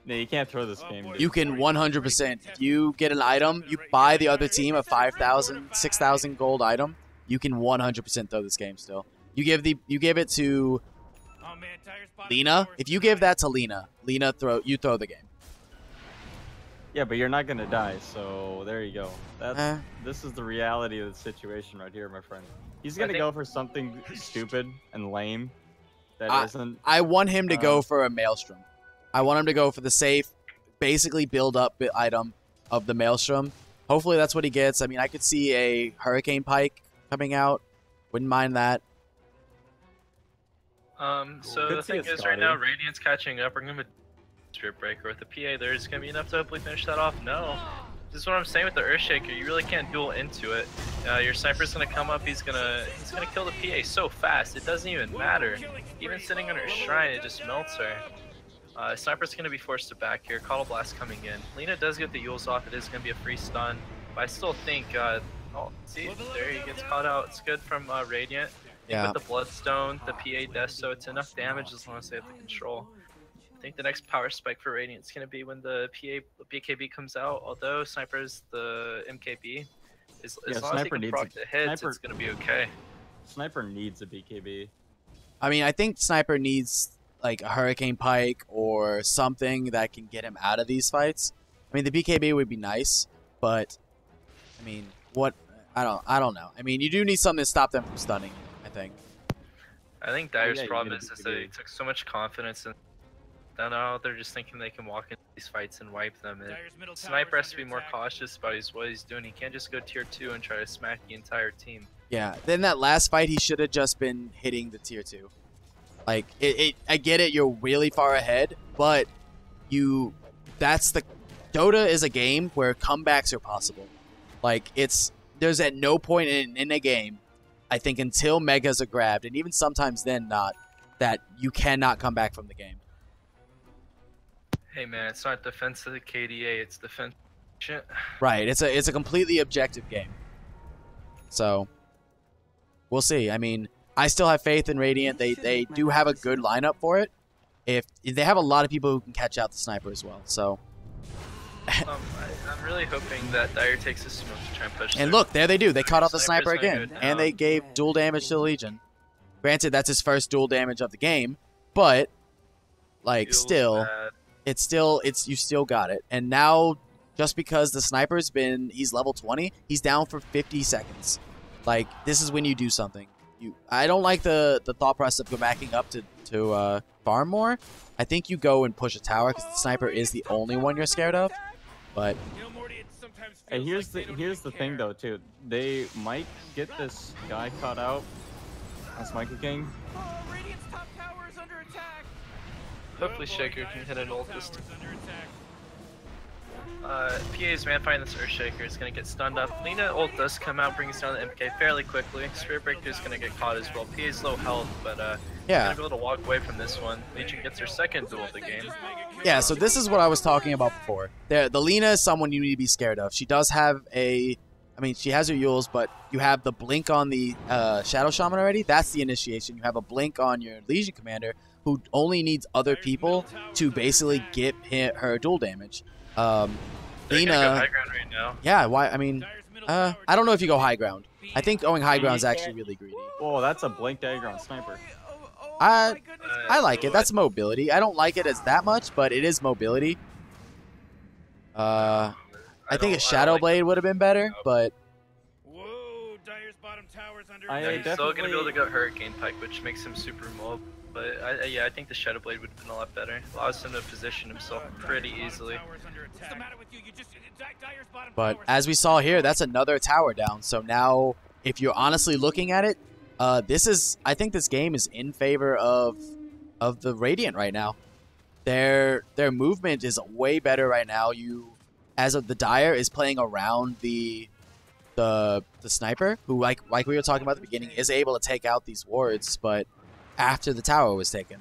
No, you can't throw this game, dude. You can 100%. If you get an item, you buy the other team a 5,000, 6,000 gold item. You can 100% throw this game still. You give it to Lena. If you give that to Lena you throw the game. Yeah, but you're not gonna die, so there you go. This is the reality of the situation right here, my friend. He's gonna go for something stupid and lame that isn't. I want him to go for a Maelstrom. I want him to go for the safe, basically build up item of the Maelstrom. Hopefully that's what he gets. I mean, I could see a Hurricane Pike coming out. Wouldn't mind that. So Could the see thing it, is, Scotty. right now, Radiant's catching up. We're gonna Spirit Breaker with the PA. There's gonna be enough to hopefully finish that off. No. This is what I'm saying with the Earthshaker. You really can't duel into it. Your sniper's gonna come up. He's gonna kill the PA so fast. It doesn't even matter. Even sitting under a shrine, it just melts her. Sniper's gonna be forced to back here. Coddle Blast coming in. Lina does get the Yules off. It is gonna be a free stun, but I still think. Oh, see, there he gets caught out. It's good from Radiant. Yeah. With the Bloodstone, the PA Death, so it's enough damage as long as they have the control. I think the next power spike for Radiant is going to be when the BKB comes out, although Sniper is the MKB. As long as they can proc the hits, it's going to be okay. Sniper needs a BKB. I mean, I think Sniper needs like a Hurricane Pike or something that can get him out of these fights. I mean, the BKB would be nice, but I mean, what? I don't know. I mean, you do need something to stop them from stunning, I think. I think Dire's yeah, problem is they took so much confidence in. Now they're just thinking they can walk into these fights and wipe them. And Sniper has to be more cautious about what he's doing. He can't just go tier 2 and try to smack the entire team. Yeah. Then that last fight, he should have just been hitting the tier 2. Like, I get it, you're really far ahead, but Dota is a game where comebacks are possible. Like, there's at no point in a game, I think until megas are grabbed, and even sometimes then not, that you cannot come back from the game. Hey man, it's not defense of the KDA, it's defense shit. Right, it's a completely objective game. So, we'll see. I mean, I still have faith in Radiant. They do have a good lineup for it. If they have a lot of people who can catch out the Sniper as well. So, I'm really hoping that Dire takes a smoke to try and push. And look, there they do. They caught out the Sniper Sniper's again, and they gave dual damage to the Legion. Granted, that's his first dual damage of the game, but like Feels still. bad. You still got it. And now, just because the Sniper's he's level 20, he's down for 50 seconds. Like, this is when you do something. I don't like the thought process of backing up to farm more. I think you go and push a tower because the Sniper is the only one you're scared of. But Hey, here's the thing though too. They might get this guy caught out. That's Michael King. Radiant's top tower is under attack. Hopefully Shaker can hit an ult this time. PA's man fighting this Earthshaker is going to get stunned up. Lina ult does come out, brings down the MK fairly quickly. Spirit Breaker is going to get caught as well. PA's low health, but yeah, going to be able to walk away from this one. Legion gets her second duel of the game. yeah. So this is what I was talking about before. The Lina is someone you need to be scared of. She does have she has her Yules, but you have the blink on the Shadow Shaman already. That's the initiation. You have a blink on your Legion Commander, who only needs other people to basically get her dual damage. Lina, go high ground right now. Yeah, why? I mean, I don't know if you go high ground. I think going high ground is actually really greedy. Oh, that's a blink dagger on Sniper. I like it. That's mobility. I don't like it as that much, but it is mobility. I think a Shadow Blade would have been better, but Whoa, Dire's bottom tower's under He's still going to be able to go Hurricane Pike, which makes him super mobile. But I think the Shadow Blade would have been a lot better. Allows him to position himself pretty easily. But as we saw here, that's another tower down. So now, if you're honestly looking at it, I think this game is in favor of the Radiant right now. Their movement is way better right now. As of the Dire is playing around the Sniper, who like we were talking about at the beginning, is able to take out these wards, but after the tower was taken.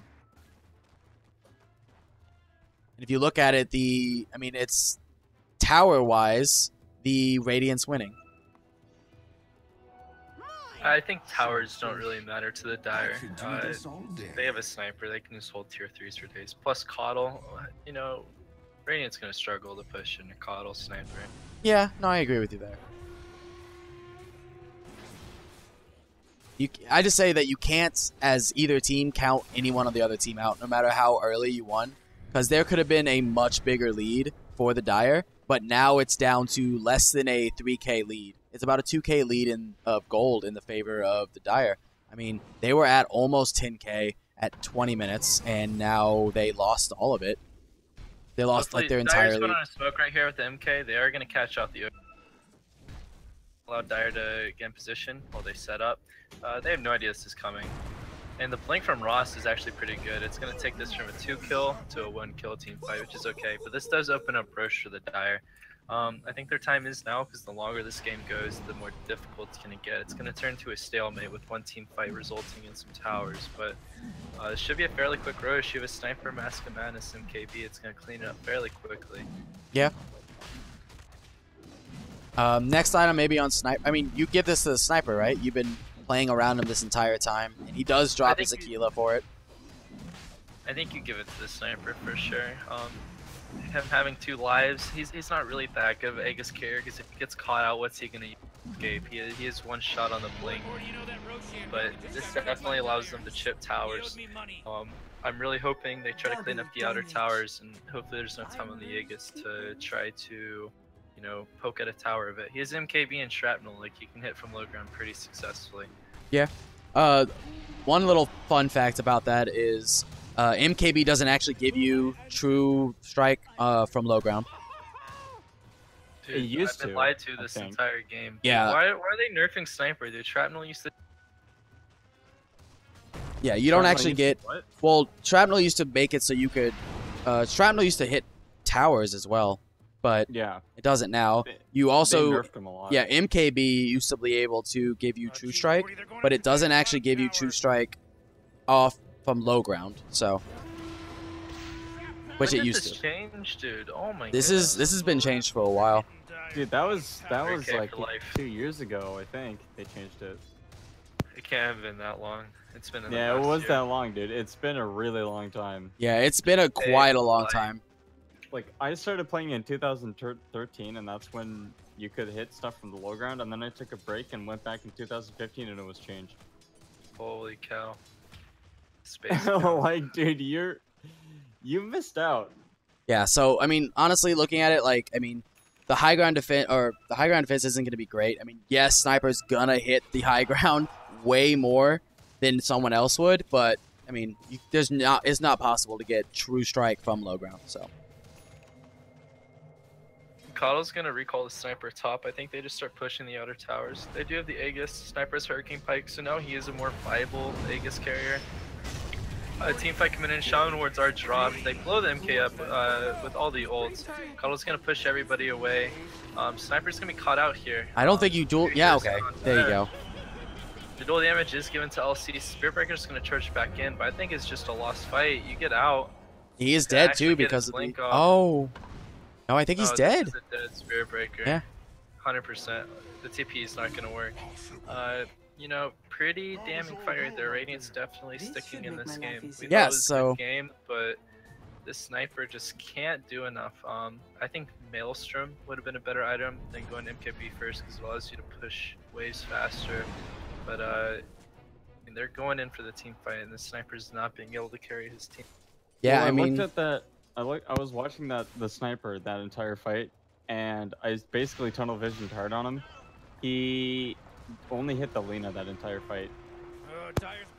And if you look at it, it's tower-wise, the Radiant's winning. I think towers don't really matter to the Dire. They have a Sniper, they can just hold tier 3s for days. Plus Coddle, Radiant's going to struggle to push in a Coddle Sniper. Yeah, no, I agree with you there. I just say that you can't, as either team, count anyone on the other team out, no matter how early you won. Because there could have been a much bigger lead for the Dire, but now it's down to less than a 3K lead. It's about a 2K lead of gold in the favor of the Dire. I mean, they were at almost 10K at 20 minutes, and now they lost all of it. They lost like their entire lead. Dire's put on a smoke right here with the MK. They are going to catch out the allow Dire to get in position while they set up. They have no idea this is coming. And the blink from Ross is actually pretty good. It's going to take this from a 2-kill to a 1-kill team fight, which is okay. But this does open up Roche for the Dire. I think their time is now, because the longer this game goes, the more difficult it's going to get. It's going to turn to a stalemate with one team fight resulting in some towers. But it should be a fairly quick Roche. You have a Sniper, Mask of Madness, MKB. It's going to clean it up fairly quickly. Yeah. Next item maybe on Sniper. I mean, you give this to the Sniper, right? You've been playing around him this entire time, and he does drop his Aquila for it. I think you give it to the Sniper for sure. Him having 2 lives, he's not really that good of an Aegis carrier, because if he gets caught out, what's he going to escape? He has 1 shot on the blink, but this definitely allows them to chip towers. I'm really hoping they try to clean up the outer towers, and hopefully there's no time on the Aegis to try to, you know, poke at a tower of it. He has MKB and Shrapnel, like he can hit from low ground pretty successfully. Yeah. One little fun fact about that is MKB doesn't actually give you true strike from low ground. Dude, it used I've been to, lied to this entire game. Yeah. Dude, why are they nerfing Sniper, dude? Shrapnel used to... Yeah, you don't actually get... What? Well, Shrapnel used to make it so you could... Shrapnel used to hit towers as well, but Yeah. it doesn't now. You They also... nerfed him a lot. Yeah, MKB used to be able to give you true strike, but it doesn't actually give you true strike off from low ground, so... Which When it did used this to. change, dude? Oh my This goodness. has been changed for a while. Dude, that was Okay like for life. 2 years ago, I think. They changed it. It can't have been that long. It's been in the Yeah, it last was year. that long, dude. It's been a really long time. Yeah, it's been a quite a long time. Like, I started playing in 2013, and that's when you could hit stuff from the low ground, and then I took a break and went back in 2015, and it was changed. Holy cow. Space cow. Like, dude, you missed out. Yeah, so I mean, honestly, looking at it, like, I mean, the high ground defense isn't going to be great. I mean, yes, Sniper's gonna hit the high ground way more than someone else would, but I mean, it's not possible to get true strike from low ground. So Coddle's gonna recall the Sniper top. I think they just start pushing the outer towers. They do have the Aegis. Sniper's Hurricane Pike, so now he is a more viable Aegis carrier. Team fight coming in, Shaman wards are dropped. They blow the MK up with all the ults. Coddle's gonna push everybody away. Sniper's gonna be caught out here. I don't think you duel. Yeah, okay, there you go. The dual damage is given to LC. Spearbreaker's gonna charge back in, but I think it's just a lost fight. You get out. He is Yeah, dead actually too get because his of the. blink off. Oh, no, I think he's Oh, dead. This is a dead Spearbreaker. Yeah. 100%. The TP is not gonna work. You know, pretty damning fight right there. Radiant's definitely sticking in this game. We thought it Yeah, was a so- good game, but this Sniper just can't do enough. I think Maelstrom would have been a better item than going MKB first, because it allows you to push waves faster. But I mean, they're going in for the team fight, and the Sniper's not being able to carry his team. Yeah, Well, I mean, looked at that. I was watching the Sniper that entire fight, and I basically tunnel visioned hard on him. He only hit the Lina that entire fight.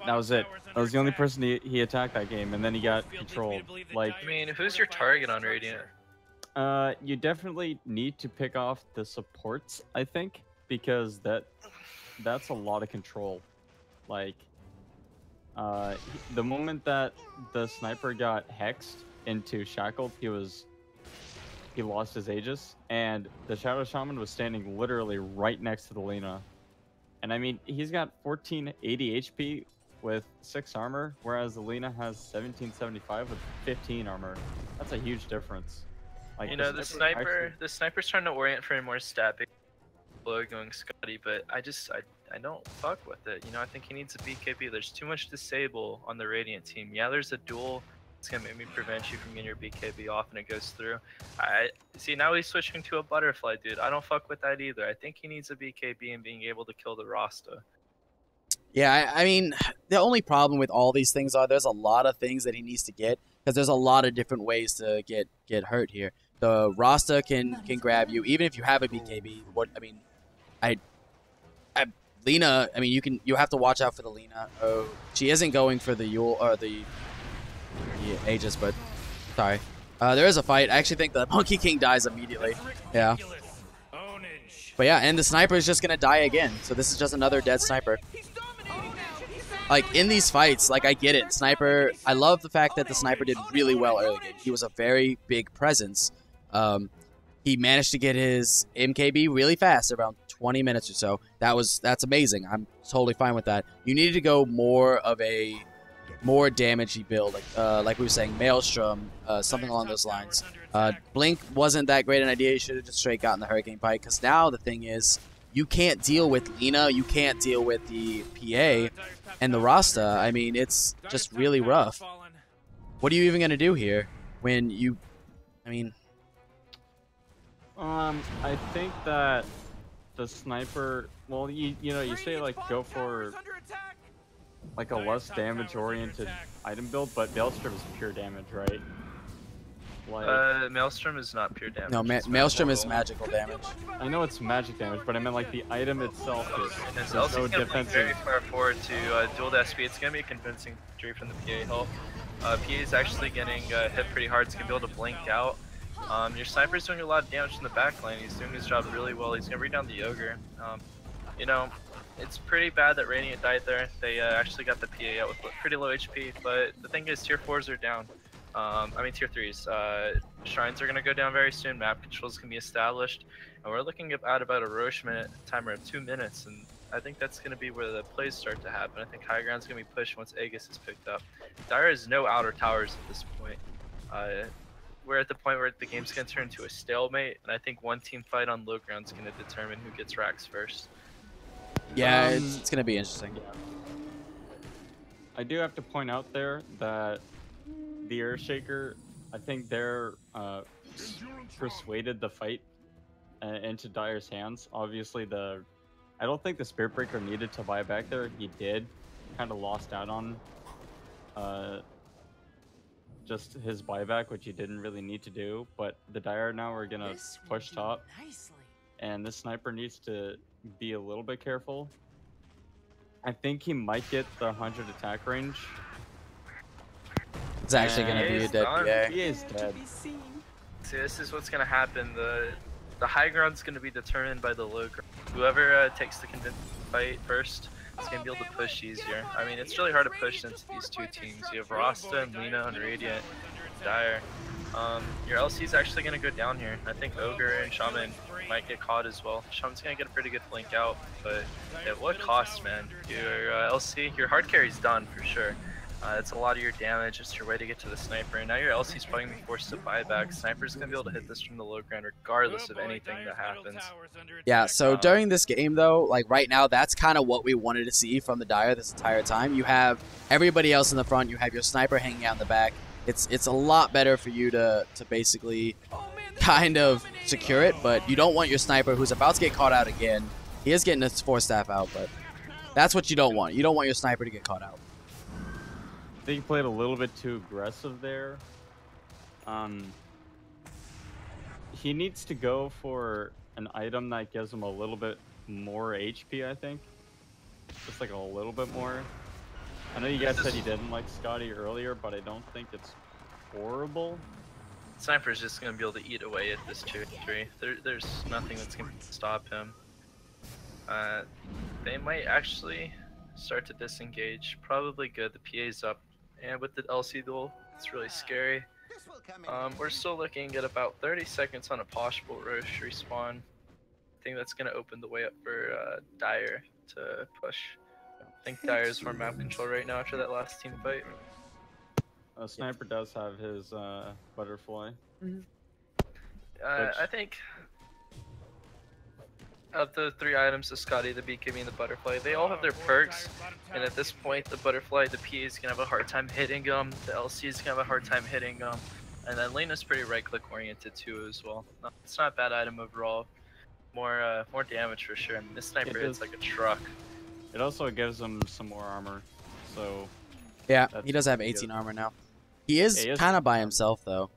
That was it. That was the only person he attacked that game, and then he got controlled. Like, I mean, who's your target on Radiant? you definitely need to pick off the supports, I think, because that's a lot of control. Like, the moment that the Sniper got hexed into Shackled, he lost his Aegis, and the Shadow Shaman was standing literally right next to the Lina. And I mean, he's got 1480 HP with 6 armor, whereas the Lina has 1775 with 15 armor. That's a huge difference. Like, You know, the Sniper's trying to orient for a more stat-based blow going Scotty, but I don't fuck with it. You know, I think he needs a BKB. There's too much disable on the Radiant team. Yeah, there's a duel. It's gonna maybe prevent you from getting your BKB off and it goes through. I see, now he's switching to a butterfly, dude. I don't fuck with that either. I think he needs a BKB and being able to kill the Rasta. yeah, I mean, the only problem with all these things are there's a lot of things that he needs to get because there's a lot of different ways to get hurt here. The Rasta can grab you even if you have a BKB. Lina, I mean, you have to watch out for the Lina. Oh, she isn't going for the Yule or the Aegis, but sorry. There is a fight. I actually think the Monkey King dies immediately. Yeah. But yeah, and the Sniper is just gonna die again. So this is just another dead Sniper. like in these fights, like I get it. Sniper, I love the fact that the sniper did really well early game. He was a very big presence. He managed to get his MKB really fast, around 20 minutes or so. That's amazing. I'm totally fine with that. You needed to go more of a more damagey build, like we were saying, Maelstrom, something along those lines. Blink wasn't that great an idea. You should have just straight gotten the Hurricane Pike, because now the thing is, you can't deal with Lina, you can't deal with the PA, and the Rasta. I mean, it's just really rough. What are you even going to do here when you, I mean... I think that the sniper, well, you know, you say like go for like a less damage oriented item build, but Maelstrom is pure damage, right? Like, Maelstrom is not pure damage. No, Maelstrom is magical damage. I know it's magic damage, but I meant like the item itself is Yes, there's LC's no gonna be defensive. very far forward to dual SP. It's gonna be a convincing victory from the PA health. PA is actually getting hit pretty hard. It's gonna be able to blink out. Your sniper's doing a lot of damage in the back line. He's doing his job really well. He's gonna read down the ogre. You know, it's pretty bad that Radiant died there. They actually got the PA out with pretty low HP, but the thing is, tier 4s are down. I mean tier 3s. Shrines are gonna go down very soon. Map controls can be established, and we're looking at about a Roche minute timer of 2 minutes, and I think that's gonna be where the plays start to happen. I think high ground's gonna be pushed once Aegis is picked up. Dire has no outer towers at this point. We're at the point where the game's gonna turn into a stalemate, and I think one team fight on low ground's gonna determine who gets racks first. Yeah, it's gonna be interesting. Yeah. I do have to point out there that the Earthshaker, I think they're persuaded the fight into Dire's hands. Obviously, I don't think the Spirit Breaker needed to buy back there. He did, kind of lost out on just his buyback, which he didn't really need to do. But the Dire now are gonna push top, and this sniper needs to be a little bit careful. I think he might get the 100 attack range. It's actually going to be a dead PA. He is dead. See, this is what's gonna happen. The high ground's gonna be determined by the low ground. Whoever takes the convincing fight first is gonna be able to push easier. I mean, it's really hard to push into these two teams. You have Rasta and Lina on Radiant, Dire. Your LC's actually gonna go down here. I think Ogre and Shaman might get caught as well. Shaman's gonna get a pretty good blink out, but at what cost, man? Your LC, your hard carry's done for sure. It's a lot of your damage. It's your way to get to the sniper, and now your LC's probably gonna be forced to buy back. Sniper's gonna be able to hit this from the low ground regardless of anything that happens. Yeah, so during this game though, like right now, that's kind of what we wanted to see from the Dire this entire time. You have everybody else in the front. You have your sniper hanging out in the back. It's a lot better for you to basically kind of secure it, but you don't want your sniper who's about to get caught out again. He is getting his 4-staff out, but that's what you don't want. You don't want your sniper to get caught out. I think he played a little bit too aggressive there. He needs to go for an item that gives him a little bit more HP, I think. Just like a little bit more. I know you guys said you didn't like Scotty earlier, but I don't think it's horrible. Sniper's just gonna be able to eat away at this 2-3. There's nothing that's gonna stop him. They might actually start to disengage. Probably good. The PA's up, and with the LC duel, it's really scary. We're still looking at about 30 seconds on a possible Roche respawn. I think that's gonna open the way up for Dire to push. I think Dire is more map control right now after that last team fight. Sniper does have his butterfly. I think of the 3 items, the Scotty, the BKB, and the butterfly, they all have their perks, and at this point, the butterfly, the PA is gonna have a hard time hitting them, the LC is gonna have a hard time hitting them, and then Lena's pretty right-click oriented too as well. No, it's not a bad item overall. More damage for sure. This sniper hits like a truck. It also gives him some more armor, so... Yeah, he does have 18 armor now. He is kind of by himself, though.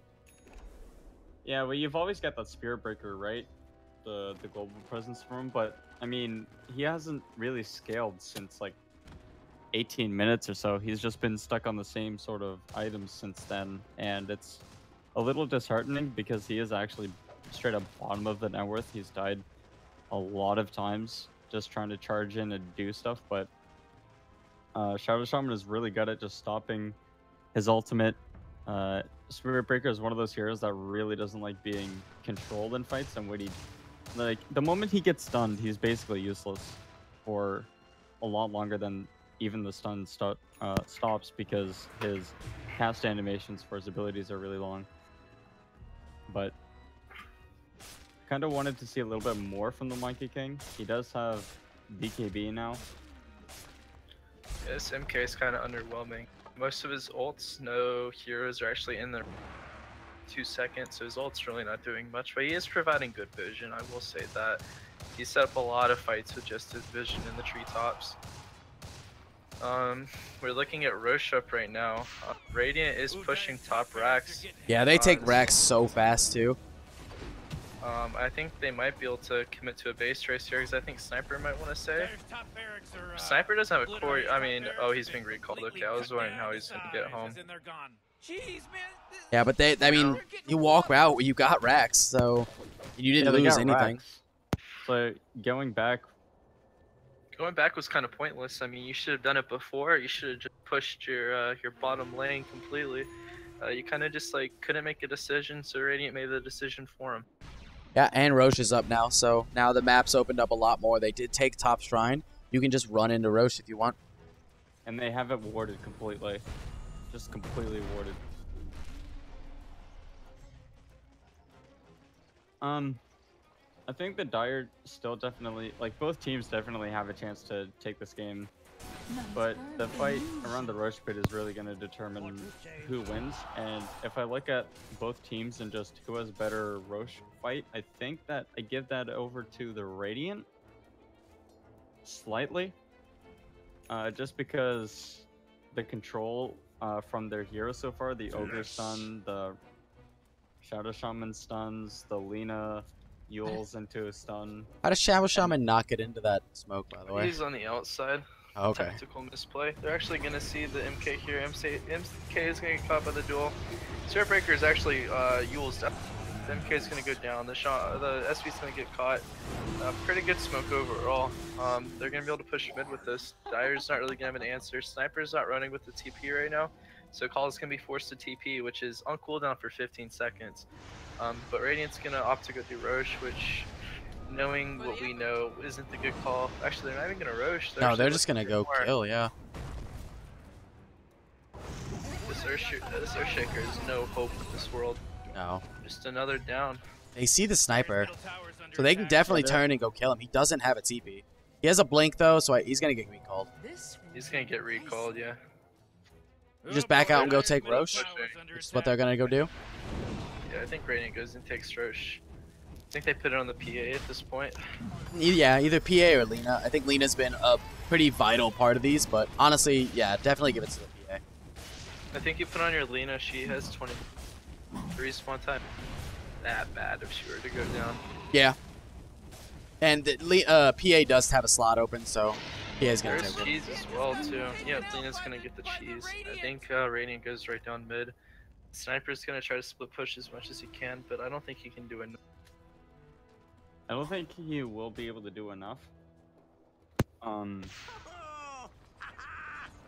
Yeah, well, you've always got that Spirit Breaker, right? The global presence from him, but, I mean, he hasn't really scaled since, like, 18 minutes or so. He's just been stuck on the same sort of items since then, and it's a little disheartening because he is actually straight up bottom of the net worth. He's died a lot of times just trying to charge in and do stuff, but Shadow Shaman is really good at just stopping his ultimate. Spirit Breaker is one of those heroes that really doesn't like being controlled in fights, and when he, like, the moment he gets stunned, he's basically useless for a lot longer than even the stun stops, because his cast animations for his abilities are really long. But kind of wanted to see a little bit more from the Monkey King. He does have BKB now. This MK is kind of underwhelming. Most of his ults, no heroes are actually in there 2 seconds, so his ult's really not doing much, but he is providing good vision, I will say that. He set up a lot of fights with just his vision in the treetops. We're looking at Roche up right now. Radiant is pushing top racks. Yeah, they take racks so fast too. I think they might be able to commit to a base race here, because I think Sniper might want to say. Sniper doesn't have a core. I mean, oh, he's being recalled. Okay, I was wondering how he's gonna get home. Yeah, but I mean, you walk out, you got racks, so you didn't lose anything. Racks. So going back was kind of pointless. I mean, you should have done it before. You should have just pushed your bottom lane completely. You kind of just like couldn't make a decision, so Radiant made the decision for him. Yeah, and Roche is up now, so now the map's opened up a lot more. They did take top shrine. You can just run into Roche if you want. And they have it warded completely. Just completely warded. I think the Dire still definitely, like, both teams definitely have a chance to take this game. But the fight around the Roche pit is really going to determine who wins. And if I look at both teams and just who has better Roche fight, I think that I give that over to the Radiant. Slightly. Just because the control from their heroes so far, the Ogre stun, the Shadow Shaman stuns, the Lina Yules into a stun. How does Shadow Shaman not get into that smoke, by the way? He's on the outside. Oh, okay. Tactical misplay. They're actually going to see the MK here. MK is going to get caught by the duel. Spirit Breaker is actually Yule's down. The MK is going to go down. The SV is going to get caught. Pretty good smoke overall. They're going to be able to push mid with this. Dire's not really going to have an answer. Sniper's not running with the TP right now. So Call is going to be forced to TP, which is on cooldown for 15 seconds. But Radiant's going to opt to go through Roche, which, knowing what we know, isn't the good call. Actually, they're not even going to Roche. No, they're just going to go kill, yeah. This Earthshaker is no hope in this world. No. Just another down. They see the Sniper, so they can definitely turn and go kill him. He doesn't have a TP. He has a blink, though, so he's going to get recalled. He's going to get recalled, yeah. You just back out and go take Roche, which is what they're going to go do. Yeah, I think Radiant goes and takes Roche. I think they put it on the PA at this point. Yeah, either PA or Lina. I think Lina's been a pretty vital part of these, but honestly, yeah, definitely give it to the PA. I think you put on your Lina, she has 20 respawn time. That bad if she were to go down. Yeah. And PA does have a slot open, so PA's going to take it. There's cheese as well, too. Yeah, Lina's going to get the cheese. I think Radiant goes right down mid. Sniper's going to try to split push as much as he can, but I don't think he can do enough. I don't think he will be able to do enough.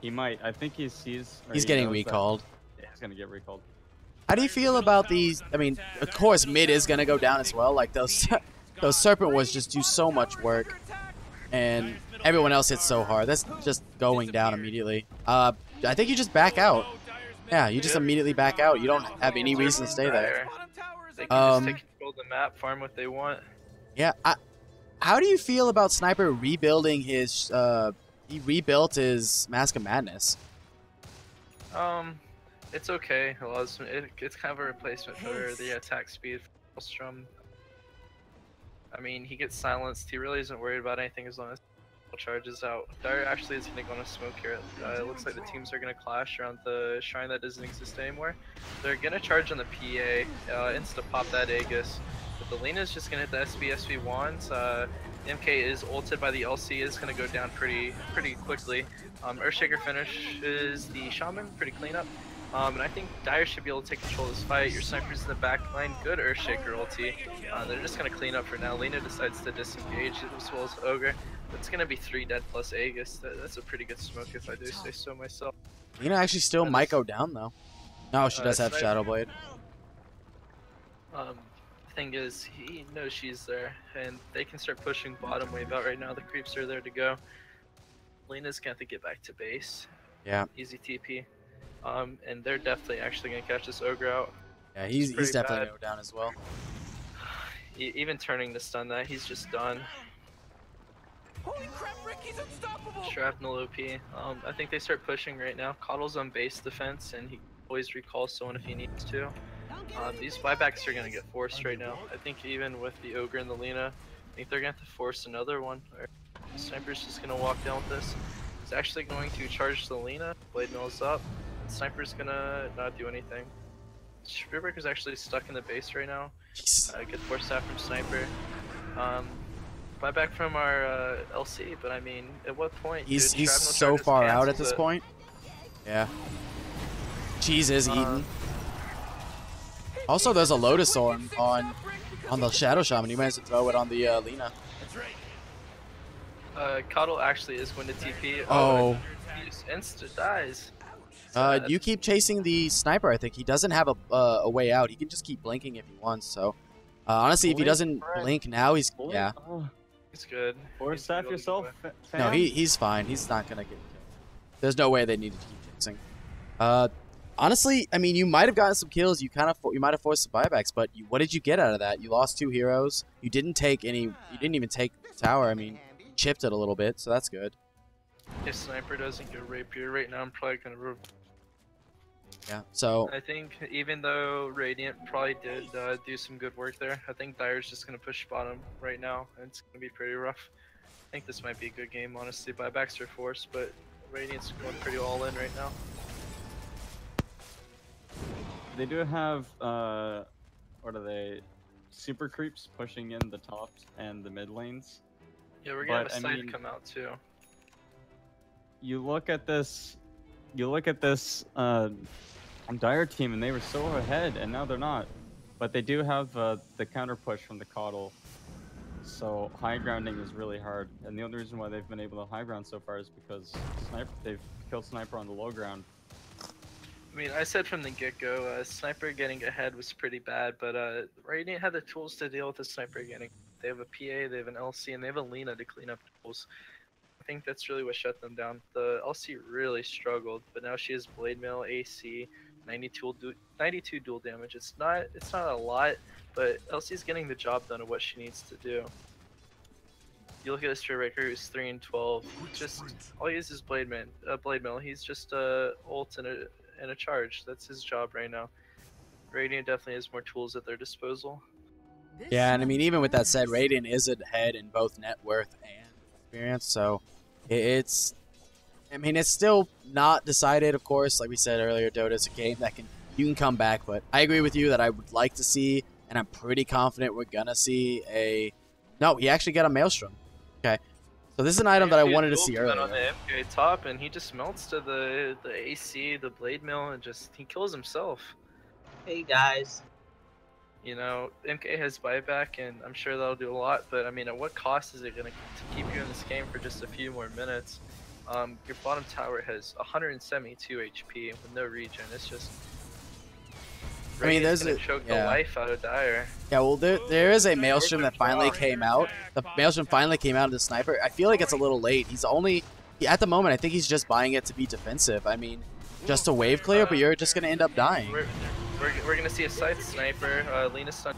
He might. I think he sees... He's getting recalled. Yeah, he's going to get recalled. How do you feel about these? I mean, of course, mid is going to go down as well. Like, those Serpent Wards just do so much work. And everyone else hits so hard. That's just going down immediately. I think you just back out. Yeah, you just immediately back out. You don't have any reason to stay there. They can just take control of the map, farm what they want. Yeah, how do you feel about Sniper rebuilding his... he rebuilt his Mask of Madness. It's okay. It's kind of a replacement for the attack speed for Maelstrom. I mean, he gets silenced. He really isn't worried about anything as long as he charges out. Dire actually is going to go on a smoke here. It looks like the teams are going to clash around the shrine that doesn't exist anymore. They're going to charge on the PA, insta-pop that Aegis. But the Lina is just going to hit the SV wands. MK is ulted by the LC, is going to go down pretty quickly. Earthshaker finishes the Shaman, pretty clean up. And I think Dire should be able to take control of this fight. Your Sniper's in the back line, good Earthshaker ulti. They're just going to clean up for now. Lina decides to disengage as well as Ogre. It's gonna be 3 dead plus Aegis. That's a pretty good smoke if I do say so myself. Lina actually still might go down though. No, she does have Sniper. Shadow Blade. Thing is, he knows she's there, and they can start pushing bottom wave out right now. The creeps are there to go. Lina's gonna have to get back to base. Yeah. Easy TP. And they're definitely actually gonna catch this ogre out. Yeah, he's pretty definitely bad. gonna go down as well. Even turning to stun that, he's just done. Holy crap, Rick, he's unstoppable! Shrapnel OP. I think they start pushing right now. Coddle's on base defense, and he always recalls someone if he needs to. These buybacks are gonna get forced right now. I think even with the ogre and the Lina, I think they're gonna have to force another one. Or the Sniper's just gonna walk down with this. He's actually going to charge the Lina. Blade Mill's up. Sniper's gonna not do anything. Spearbreaker's actually stuck in the base right now. Good force staff from Sniper. Buyback from our LC, but I mean, at what point? He's Shrapnel so charges far out at cancels this it. point. Yeah. Cheese is eaten. Also, there's a Lotus Orb on the Shadow Shaman. You might as well throw it on the Lina. That's right. Coddle actually is going to TP. Oh. He just insta dies. You keep chasing the Sniper, I think. He doesn't have a way out. He can just keep blinking if he wants, so... honestly, if he doesn't blink now, he's... Yeah. He's good. Force staff yourself, fam. No, he's fine. He's not gonna get killed. There's no way they need to keep chasing. Honestly, I mean, you might have gotten some kills. You might have forced some buybacks, but what did you get out of that? You lost 2 heroes. You didn't take any. You didn't even take the tower. I mean, you chipped it a little bit, so that's good. If Sniper doesn't get rapier right now, I'm probably gonna. Yeah. So. I think even though Radiant probably did do some good work there, I think Dire's just gonna push bottom right now, and it's gonna be pretty rough. I think this might be a good game, honestly. Buybacks are forced, but Radiant's going pretty all in right now. They do have, what are they? Super creeps pushing in the tops and the mid lanes. Yeah, we're gonna But, have a I side mean- come out too. You look at this, Dire team, and they were so ahead, and now they're not. But they do have the counter push from the Coddle. So high grounding is really hard, and the only reason why they've been able to high ground so far is because they've killed Sniper on the low ground. I mean, I said from the get-go, Sniper getting ahead was pretty bad, but Radiant had the tools to deal with the Sniper getting. They have a PA, they have an LC, and they have a Lina to clean up tools. I think that's really what shut them down. The LC really struggled, but now she has Blade Mail, AC, 92 dual damage. It's not a lot, but LC's getting the job done of what she needs to do. You look at this Spearbreaker who's 3 and 12. Just all he uses Blade Mail. He's just ult and a charge. That's his job right now. Radiant definitely has more tools at their disposal. Yeah, and I mean, even with that said, Radiant is ahead in both net worth and experience, so it's... I mean, it's still not decided, of course. Like we said earlier, Dota's a game that you can come back, but I agree with you that I would like to see, and I'm pretty confident we're gonna see a... No, he actually got a Maelstrom. Okay. So this is an item that I wanted to see earlier. On the MK top, and he just melts to the AC, the Blade Mill, and he kills himself. Hey guys. You know, MK has buyback, and I'm sure that'll do a lot. But I mean, at what cost is it gonna to keep you in this game for just a few more minutes? Your bottom tower has 172 HP with no regen. It's just. I mean, there's gonna choke the life out of Dire. Yeah, well, there is a Maelstrom that finally came out. The Maelstrom finally came out of the Sniper. I feel like it's a little late. At the moment, I think he's just buying it to be defensive. I mean, just to wave clear, but you're just going to end up dying. We're going to see a Scythe Sniper, Lina stun,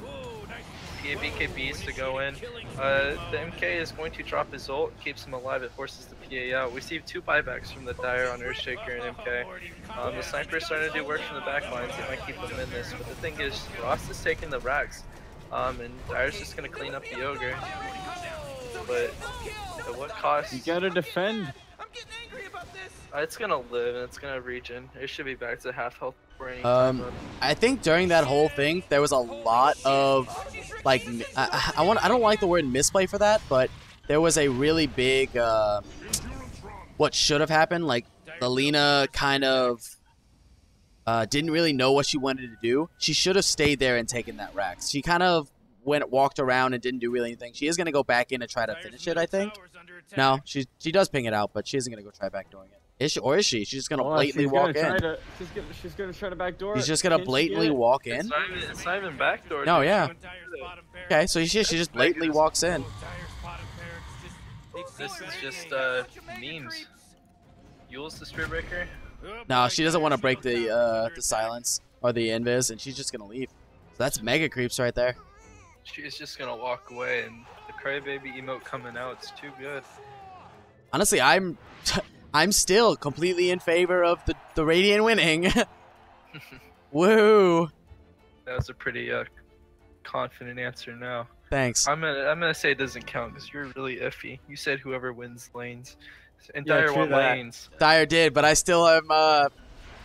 BKBs to go in. The MK is going to drop his ult, keeps him alive, it forces the PA out. We see 2 buybacks from the Dire on Earthshaker and MK. The Sniper is starting to do work from the back lines, it might keep them in this, but the thing is, Ross is taking the racks, and Dire's just going to clean up the Ogre. But at what cost? You gotta defend. I'm getting angry about this. It's going to live, and it's going to regen. It should be back to half health before any time. I think during that whole thing, there was a lot of, like, I don't like the word misplay for that, but there was a really big, what should have happened, like, the Lina kind of didn't really know what she wanted to do. She should have stayed there and taken that Rax. She kind of walked around and didn't do really anything. She is going to go back in and try to finish it, I think. No, she does ping it out, but she isn't going to go try back doing it. Is she? Or is she? She's just going to blatantly walk in. She's going to try to backdoor. She's just going to blatantly walk in? It's not even backdoor. No, yeah. Okay, so she just blatantly walks in. This is just memes. Yule's the Spear Breaker. No, she doesn't want to break the silence or the invis, and she's just going to leave. So that's mega creeps right there. She's just going to walk away, and the crybaby emote coming out, it's too good. Honestly, I'm still completely in favor of the Radiant winning. Woo! That was a pretty confident answer now. Thanks. I'm gonna say it doesn't count because you're really iffy. You said whoever wins lanes, and Dire won lanes. Dire did, but I still am,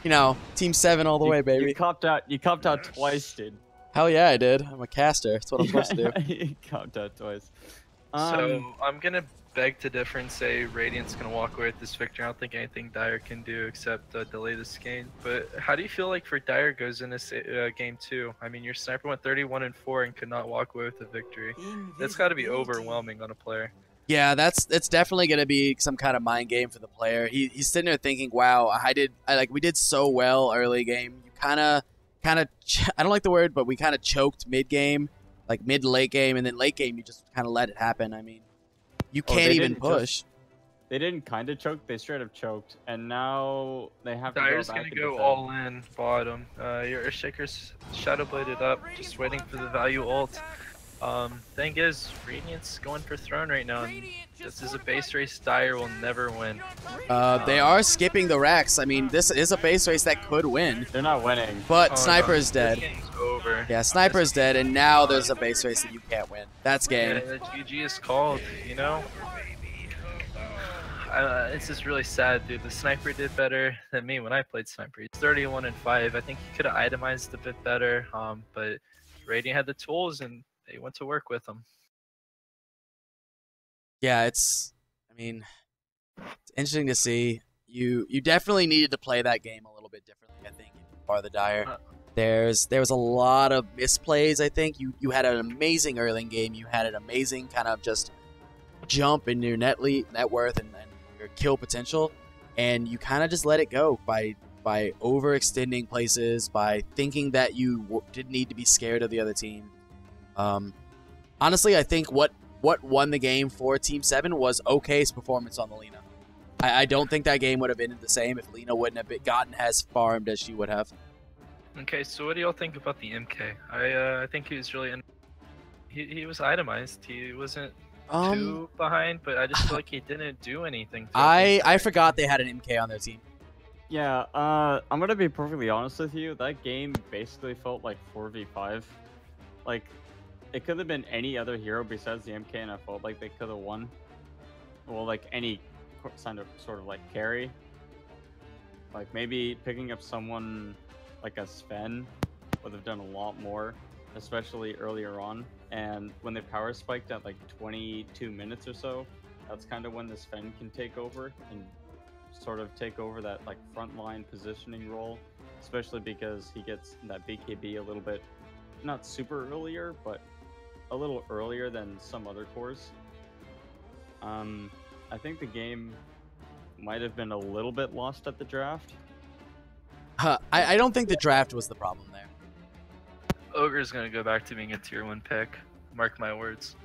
you know, Team 7 all the way, baby. You copped out twice, dude. Hell yeah, I did. I'm a caster. That's what I'm supposed to do. You copped out twice. So I'm gonna beg to differ and say Radiant's gonna walk away with this victory. I don't think anything Dire can do except delay this game. But how do you feel like for Dire goes into game 2? I mean, your sniper went 31-4 and could not walk away with the victory. That's got to be overwhelming on a player. Yeah, it's definitely gonna be some kind of mind game for the player. He's sitting there thinking, "Wow, we did so well early game. You kind of I don't like the word, but we kind of choked mid game, like mid to late game, and then late game you just kind of let it happen. I mean." You can't even push. They didn't kind of choke. They straight up choked. And now they have Dire's to go back going to go all in bottom. Your Earthshaker's shadow bladed up, just waiting for the value ult. Thing is, Radiant's going for throne right now. And this is a base race Dire will never win. They are skipping the racks. I mean, this is a base race that could win. They're not winning. But Sniper's dead. This game's over. Yeah, Sniper's dead, and now there's a base race that you can't win. That's game. Yeah, the GG is called, you know? It's just really sad, dude. The Sniper did better than me when I played Sniper. He's 31-5. I think he could have itemized a bit better, but Radiant had the tools, and they went to work with them. Yeah, it's interesting to see. You definitely needed to play that game a little bit differently, I think, if you are the Dire. There was a lot of misplays, I think. You had an amazing early game. You had an amazing kind of just jump in your net worth and your kill potential, and you kind of just let it go by overextending places, by thinking that you didn't need to be scared of the other team. Honestly, I think what won the game for Team 7 was OK's performance on the Lina. I don't think that game would have been the same if Lina wouldn't have gotten as farmed as she would have. Okay, so what do y'all think about the MK? I think he was really he was itemized. He wasn't too behind, but I just feel like he didn't do anything. I forgot they had an MK on their team. Yeah, I'm gonna be perfectly honest with you. That game basically felt like 4v5. Like, it could have been any other hero besides the MK, and I felt like they could have won. Well, like any sort of like carry. Like maybe picking up someone like a Sven would have done a lot more, especially earlier on. And when they power spiked at like 22 minutes or so, that's kind of when the Sven can take over and sort of take over that like frontline positioning role, especially because he gets that BKB a little bit, not super earlier, but a little earlier than some other cores. I think the game might have been a little bit lost at the draft. I don't think the draft was the problem there. Ogre's gonna go back to being a tier 1 pick. Mark my words.